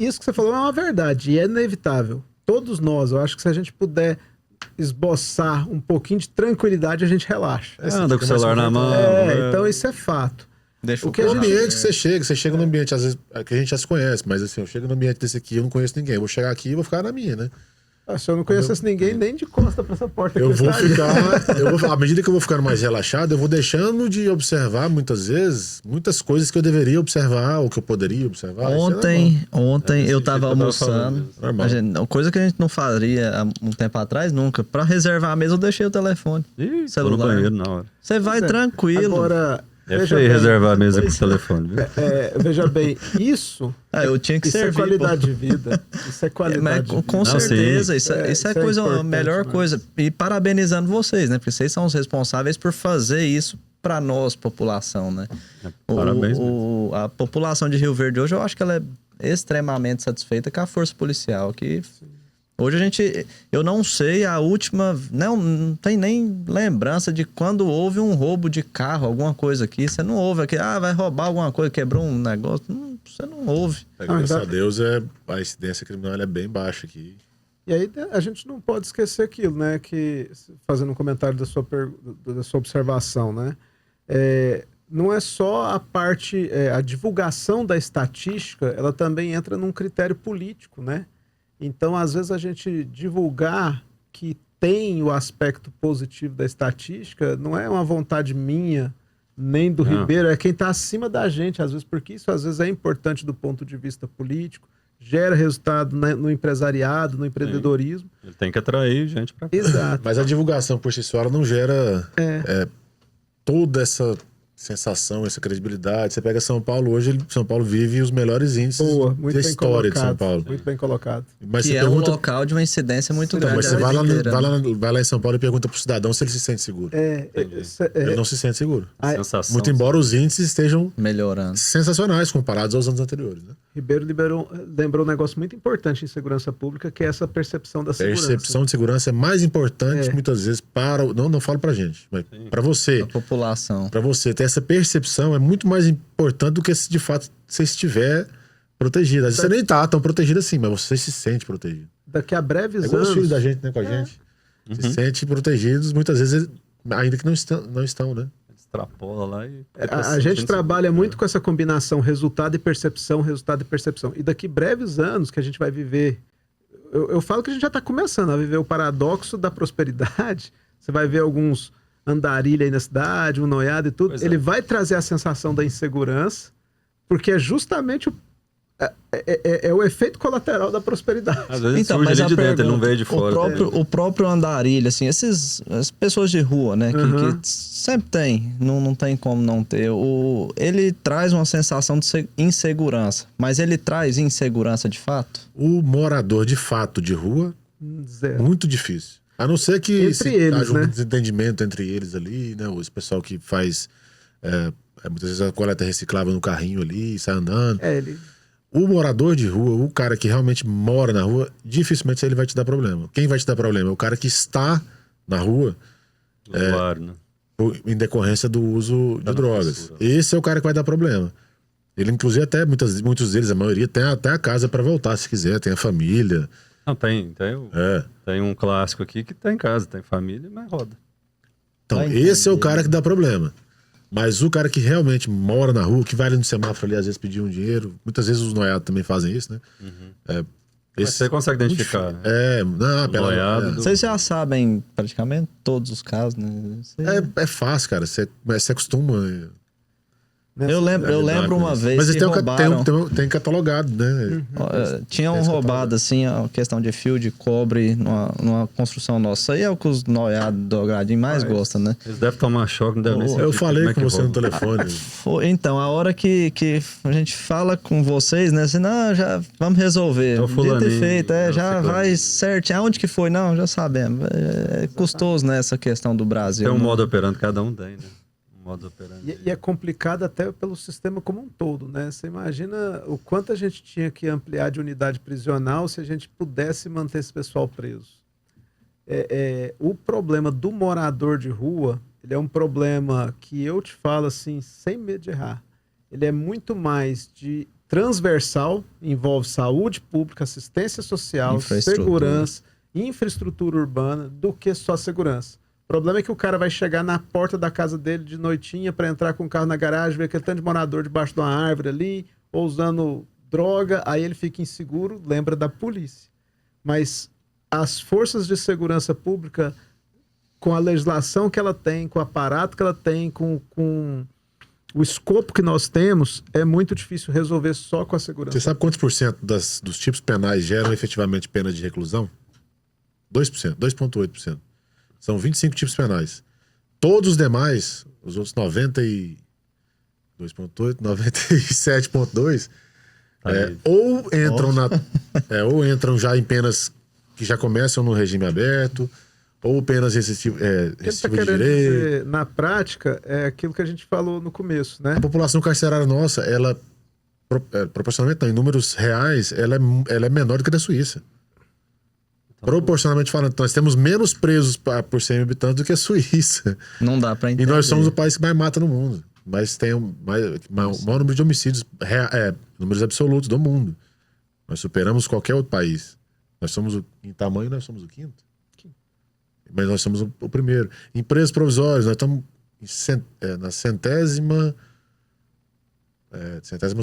Isso que você falou é uma verdade e é inevitável. Todos nós, eu acho que se a gente puder esboçar um pouquinho de tranquilidade, a gente relaxa. anda com o celular na mão. Então isso é fato. Deixa O que No a gente- ambiente que você chega no ambiente, às vezes, que a gente já se conhece, mas assim, eu chego no ambiente desse aqui, eu não conheço ninguém. Eu vou chegar aqui e vou ficar na minha, né? Se eu não conhecesse ninguém, nem de costa pra essa porta Eu aqui vou estaria. à medida que eu vou ficando mais relaxado, eu vou deixando de observar muitas vezes muitas coisas que eu deveria observar ou que eu poderia observar. Isso é Ontem eu jeito tava que eu tava falando almoçando. mesmo. Normal. Coisa que a gente não faria há um tempo atrás, nunca. Pra reservar a mesa, eu deixei o telefone. Ih, tô no Celular. banheiro na hora. Você vai Pois é. tranquilo. Agora, É veja feio bem, reservar a mesa com o telefone, viu? veja bem, isso Eu tinha que é servir. qualidade pô. de vida. Isso é Mas, qualidade de vida. com Não, certeza, sim. isso é Isso é coisa, a importante, melhor né? coisa. E parabenizando vocês, né? Porque vocês são os responsáveis por fazer isso pra nós, população, né? Parabéns A população de Rio Verde hoje, eu acho que ela é extremamente satisfeita com a força policial, que hoje eu não sei a última, não tem nem lembrança de quando houve um roubo de carro, alguma coisa aqui. Você não ouve aqui, vai roubar alguma coisa, quebrou um negócio. Você não ouve. Graças a Deus, a incidência criminal é bem baixa aqui. E aí a gente não pode esquecer aquilo, né? Que, fazendo um comentário da sua observação, né? Não é só a parte, a divulgação da estatística, ela também entra num critério político, né? Então, às vezes, a gente divulgar que tem o aspecto positivo da estatística não é uma vontade minha, nem do Não. Ribeiro, é quem está acima da gente, às vezes, porque isso às vezes é importante do ponto de vista político, gera resultado no empresariado, no empreendedorismo. Ele tem que atrair gente pra cá. Exato. Mas a divulgação por si só ela não gera toda essa sensação, essa credibilidade. Você pega São Paulo hoje, São Paulo vive os melhores índices Boa, muito da bem história de São colocado. Paulo. Muito bem colocado. Mas Que você é um pergunta, local de uma incidência muito Não, grande. mas você a vai lá, vida inteira, vai lá em São Paulo e pergunta pro cidadão se ele se sente seguro. Ele não se sente seguro. Sensação. Muito embora os índices estejam melhorando. sensacionais comparados aos anos anteriores, né? Ribeiro lembrou um negócio muito importante em segurança pública, que é essa percepção da segurança. Percepção de segurança é mais importante É. muitas vezes para não falo pra gente, mas para você. A população. Para você ter essa percepção é muito mais importante do que se de fato você estiver protegido. Às vezes você nem tá tão protegido assim, mas você se sente protegido. Daqui a breves É igual os anos... filhos da gente, né, com a gente. Se sente protegidos, muitas vezes, ainda que não estão, né? Extrapola lá e... A gente trabalha muito com essa combinação resultado e percepção, resultado e percepção. E daqui breves anos que a gente vai viver... Eu falo que a gente já está começando a viver o paradoxo da prosperidade. Você vai ver alguns andarilha aí na cidade, um noiado e tudo. Pois é. Ele vai trazer a sensação da insegurança, porque é justamente o efeito colateral da prosperidade. Às vezes Então, surge mas ali a de dentro, ele não pergunta, veio de fora. O próprio andarilho, assim, as pessoas de rua, né? Uhum. Que sempre tem, não tem como não ter. Ele traz uma sensação de insegurança, mas ele traz insegurança de fato? O morador de fato de rua, Zero. muito difícil. A não ser que Entre eles, haja um né? desentendimento entre eles ali, né? Esse pessoal que faz muitas vezes a coleta reciclável no carrinho ali, sai andando. O morador de rua, o cara que realmente mora na rua, dificilmente ele vai te dar problema. Quem vai te dar problema é o cara que está na rua Claro, né? em decorrência do uso de drogas. fissura. Esse é o cara que vai dar problema. Ele, inclusive, até muitos deles, a maioria, tem até a casa para voltar, se quiser, tem a família. Não, tem um clássico aqui que tem casa, tem família, mas roda. Então, esse é o cara que dá problema. Mas o cara que realmente mora na rua, que vai ali no semáforo ali, às vezes pedir um dinheiro, muitas vezes os noiados também fazem isso, né? Mas você consegue identificar, né? Noiado. Vocês já sabem praticamente todos os casos, né? É fácil, cara. Você acostuma. Eu lembro uma vez Mas que eles roubaram... tem catalogado, né? Tinham roubado, assim, a questão de fio de cobre numa construção nossa. Isso aí é o que os noiados do Agradinho mais gostam, né? Eles devem tomar choque, não devem nem sentir Eu falei como é com que você no rouba. telefone. Então, a hora que a gente fala com vocês, né? Assim, não, já vamos resolver. É o Podia ter fulaninho, feito, é o já ciclaninho. vai certo. Aonde que foi? Não, já sabemos. É custoso, né, essa questão do Brasil. Tem um né? modo operando, cada um tem, né? Um modo operando. E é complicado até pelo sistema como um todo, né? Você imagina o quanto a gente tinha que ampliar de unidade prisional se a gente pudesse manter esse pessoal preso. O problema do morador de rua, ele é um problema que eu te falo assim, sem medo de errar. Ele é muito mais de transversal, envolve saúde pública, assistência social, Infraestrutura. segurança, infraestrutura urbana, do que só segurança. O problema é que o cara vai chegar na porta da casa dele de noitinha para entrar com o carro na garagem, ver aquele tanto de morador debaixo de uma árvore ali, ou usando droga, aí ele fica inseguro, lembra da polícia. Mas as forças de segurança pública, com a legislação que ela tem, com o aparato que ela tem, com o escopo que nós temos, é muito difícil resolver só com a segurança. Você sabe quantos por cento dos tipos penais geram efetivamente pena de reclusão? 2%, 2,8%. São 25 tipos penais. Todos os demais, os outros 92,8, 97,2, ou entram já em penas que já começam no regime aberto, ou penas restritivas de direito. Dizer, na prática, é aquilo que a gente falou no começo, né? A população carcerária nossa, ela, proporcionalmente, não, em números reais, ela é menor do que a da Suíça. Proporcionalmente falando, nós temos menos presos por 100 habitantes do que a Suíça. Não dá pra entender. E nós somos o país que mais mata no mundo. Mas tem o maior número de homicídios, números absolutos do mundo. Nós superamos qualquer outro país. Nós somos, em tamanho, nós somos o quinto. Mas nós somos o primeiro. Em presos provisórios, nós estamos na centésima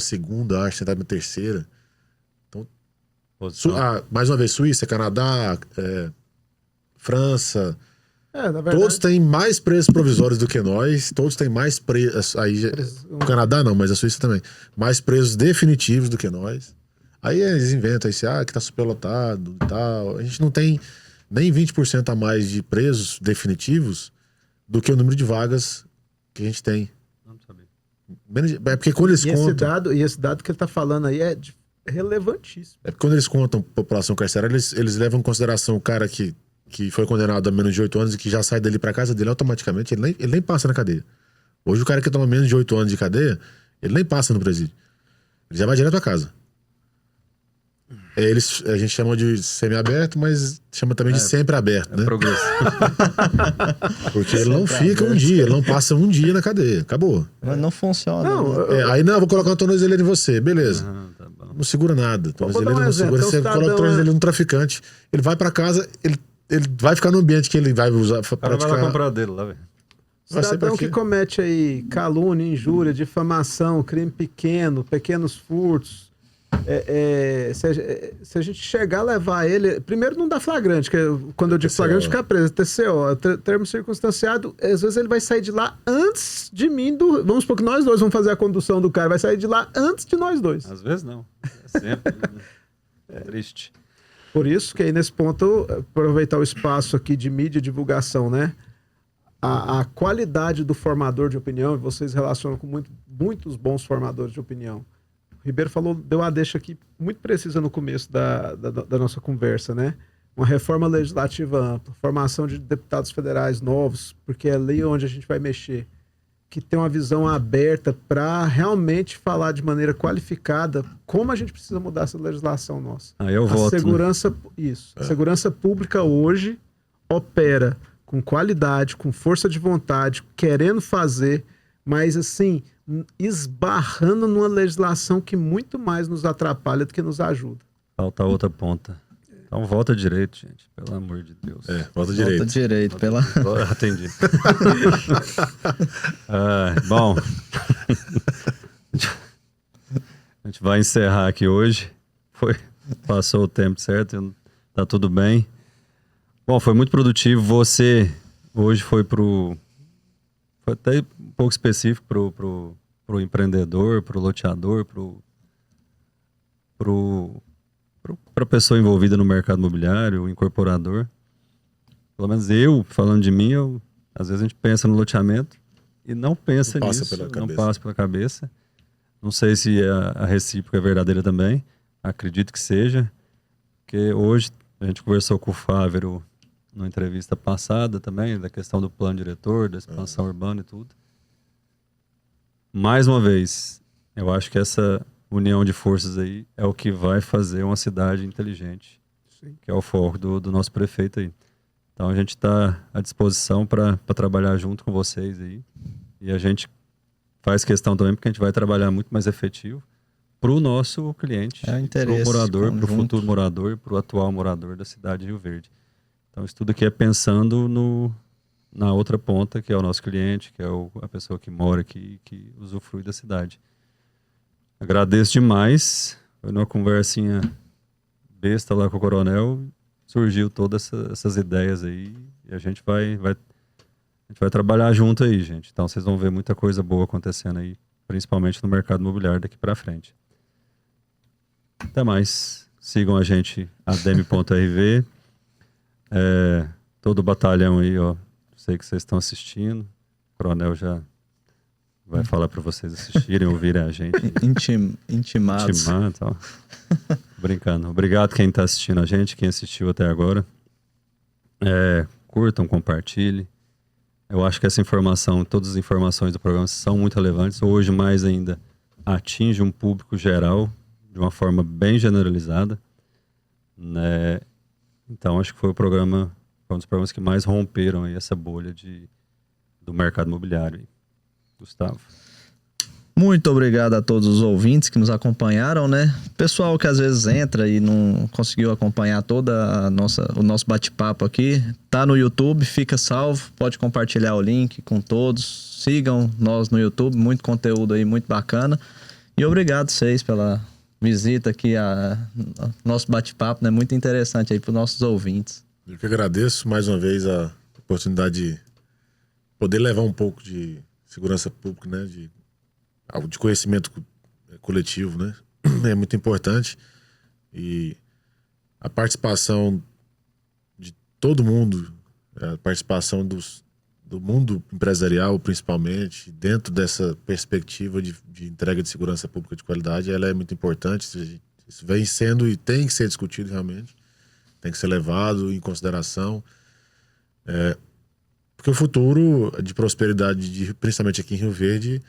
segunda, acho, centésima terceira. Mais uma vez, Suíça, Canadá, França, Na verdade, todos têm mais presos provisórios do que nós, todos têm mais presos, o Canadá não, mas a Suíça também, mais presos definitivos do que nós. Aí eles inventam esse, que tá superlotado e tal. A gente não tem nem 20% a mais de presos definitivos do que o número de vagas que a gente tem. Não sabia. É porque quando eles contam... esse dado que ele tá falando aí é relevantíssimo. É porque quando eles contam população carcerária, eles levam em consideração o cara que foi condenado a menos de 8 anos e que já sai dali pra casa dele automaticamente, ele nem passa na cadeia. Hoje o cara que toma menos de 8 anos de cadeia, ele nem passa no presídio. Ele já vai direto pra casa. A gente chama de semi-aberto, mas chama também de sempre aberto, né? Progresso. Porque ele não fica um dia, ele não passa um dia na cadeia. Acabou. Mas não funciona. Não, né? Aí não, vou colocar uma tornozeleira em você, beleza. Tá bom. Não segura nada. Tornozeleira dar um não exemplo. segura. Você coloca a tornozeleira no traficante, ele vai pra casa, ele vai ficar no ambiente que ele vai usar, O cara vai lá comprar dele lá, velho. Vai ser cidadão pra quê? que comete aí calúnia, injúria, difamação, crime pequeno, pequenos furtos, se a gente chegar a levar ele... Primeiro não dá flagrante, que quando eu digo TCO. flagrante fica preso, TCO, termo circunstanciado, às vezes ele vai sair de lá antes de mim, vamos supor que nós dois vamos fazer a condução do cara, vai sair de lá antes de nós dois. Às vezes não. É sempre. Né? É triste. Por isso que aí nesse ponto, aproveitar o espaço aqui de mídia e divulgação, né? A qualidade do formador de opinião, vocês relacionam com muitos bons formadores de opinião. O Ribeiro deu uma deixa aqui muito precisa no começo da nossa conversa, né? Uma reforma legislativa ampla, formação de deputados federais novos, porque é ali onde a gente vai mexer, que tem uma visão aberta para realmente falar de maneira qualificada como a gente precisa mudar essa legislação nossa. Aí eu voto. A segurança pública hoje opera com qualidade, com força de vontade, querendo fazer, mas assim, esbarrando numa legislação que muito mais nos atrapalha do que nos ajuda. Falta outra ponta. Então vota direito, gente. Pelo amor de Deus. Volta direito. Volta direito, pela... Atendi. Bom, a gente vai encerrar aqui hoje. Passou o tempo certo, tá tudo bem. Bom, foi muito produtivo. Você hoje foi até um pouco específico pro pro empreendedor, pro loteador, pra pessoa envolvida no mercado imobiliário, o incorporador. Pelo menos eu, falando de mim, às vezes a gente pensa no loteamento e não pensa Não passa nisso, pela não cabeça. passa pela cabeça. Não sei se a recíproca é verdadeira também, acredito que seja, porque hoje a gente conversou com o Fávero numa entrevista passada também, da questão do plano diretor, da expansão urbana e tudo. Mais uma vez, eu acho que essa união de forças aí é o que vai fazer uma cidade inteligente, Sim. que é o foco do nosso prefeito aí. Então a gente está à disposição para trabalhar junto com vocês aí. E a gente faz questão também, porque a gente vai trabalhar muito mais efetivo para o nosso cliente, É o para interesse o morador, para o conjunto. futuro morador, para o atual morador da cidade de Rio Verde. Então isso tudo aqui é pensando na outra ponta, que é o nosso cliente, que é a pessoa que mora aqui, que usufrui da cidade. Agradeço demais. Foi numa conversinha besta lá com o coronel, surgiu todas essas ideias aí, e a gente vai trabalhar junto aí, gente. Então vocês vão ver muita coisa boa acontecendo aí, principalmente no mercado imobiliário daqui para frente. Até mais. Sigam a gente, adem.rv. Todo o batalhão aí, ó. Sei que vocês estão assistindo. O coronel já vai falar para vocês assistirem, ouvirem a gente. Intimados. Intimar, então. Brincando. Obrigado quem está assistindo a gente, quem assistiu até agora. Curtam, compartilhem. Eu acho que essa informação, todas as informações do programa são muito relevantes. Hoje, mais ainda, atinge um público geral de uma forma bem generalizada, né? Então, acho que foi um dos programas que mais romperam aí essa bolha do mercado imobiliário. Gustavo. Muito obrigado a todos os ouvintes que nos acompanharam, né? Pessoal que às vezes entra e não conseguiu acompanhar toda o nosso bate-papo aqui, tá no YouTube, fica salvo, pode compartilhar o link com todos, sigam nós no YouTube, muito conteúdo aí, muito bacana. E obrigado vocês pela visita aqui, nosso bate-papo, né? Muito interessante aí para os nossos ouvintes. Eu que agradeço mais uma vez a oportunidade de poder levar um pouco de segurança pública, né? De conhecimento coletivo, né? É muito importante. E a participação de todo mundo, a participação do mundo empresarial, principalmente, dentro dessa perspectiva de entrega de segurança pública de qualidade, ela é muito importante. Isso vem sendo e tem que ser discutido realmente. Tem que ser levado em consideração. Porque o futuro de prosperidade, principalmente aqui em Rio Verde,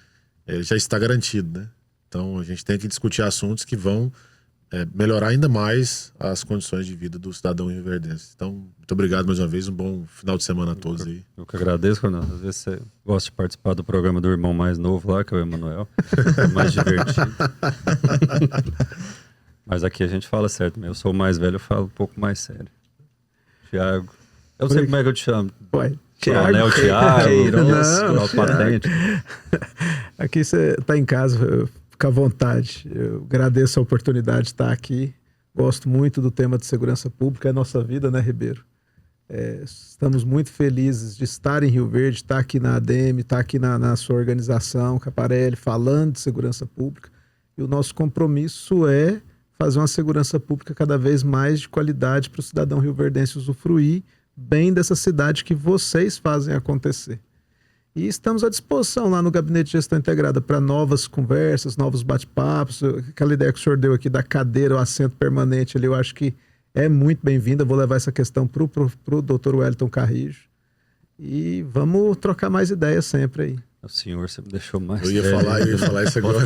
já está garantido, né? Então a gente tem que discutir assuntos que vão melhorar ainda mais as condições de vida do cidadão rioverdense. Então, muito obrigado mais uma vez, um bom final de semana a todos aí. Eu que agradeço, Coronel. Às vezes você gosta de participar do programa do irmão mais novo lá, que é o Emanuel. É mais divertido. Mas aqui a gente fala certo, eu sou o mais velho, eu falo um pouco mais sério. Thiago. Eu sei como é que eu te chamo. Ué, Coronel Thiago, Queiroz, patente. Aqui você está em casa, fica à vontade. Eu agradeço a oportunidade de estar aqui. Gosto muito do tema de segurança pública, é a nossa vida, né, Ribeiro? Estamos muito felizes de estar em Rio Verde, estar aqui na ADEME, estar aqui na sua organização, Caparelli, falando de segurança pública. E o nosso compromisso é fazer uma segurança pública cada vez mais de qualidade para o cidadão rioverdense usufruir bem dessa cidade que vocês fazem acontecer. E estamos à disposição lá no Gabinete de Gestão Integrada para novas conversas, novos bate-papos. Aquela ideia que o senhor deu aqui da cadeira, o assento permanente ali, eu acho que é muito bem-vinda. Vou levar essa questão para o Dr. Wellington Carrijo. E vamos trocar mais ideias sempre aí. O senhor, você me deixou mais Eu ia falar isso agora.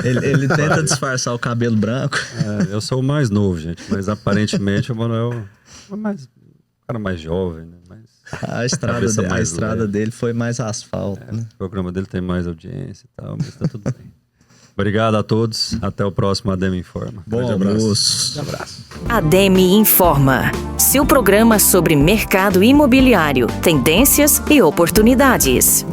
Ele tenta disfarçar o cabelo branco. eu sou o mais novo, gente, mas aparentemente o Manuel é um cara mais jovem, né? A estrada dele foi mais asfalto, né? O programa dele tem mais audiência e tal, mas tá tudo bem. Obrigado a todos. Até o próximo ADEME Informa. Bom almoço. Abraço. ADEME Informa, seu programa sobre mercado imobiliário, tendências e oportunidades.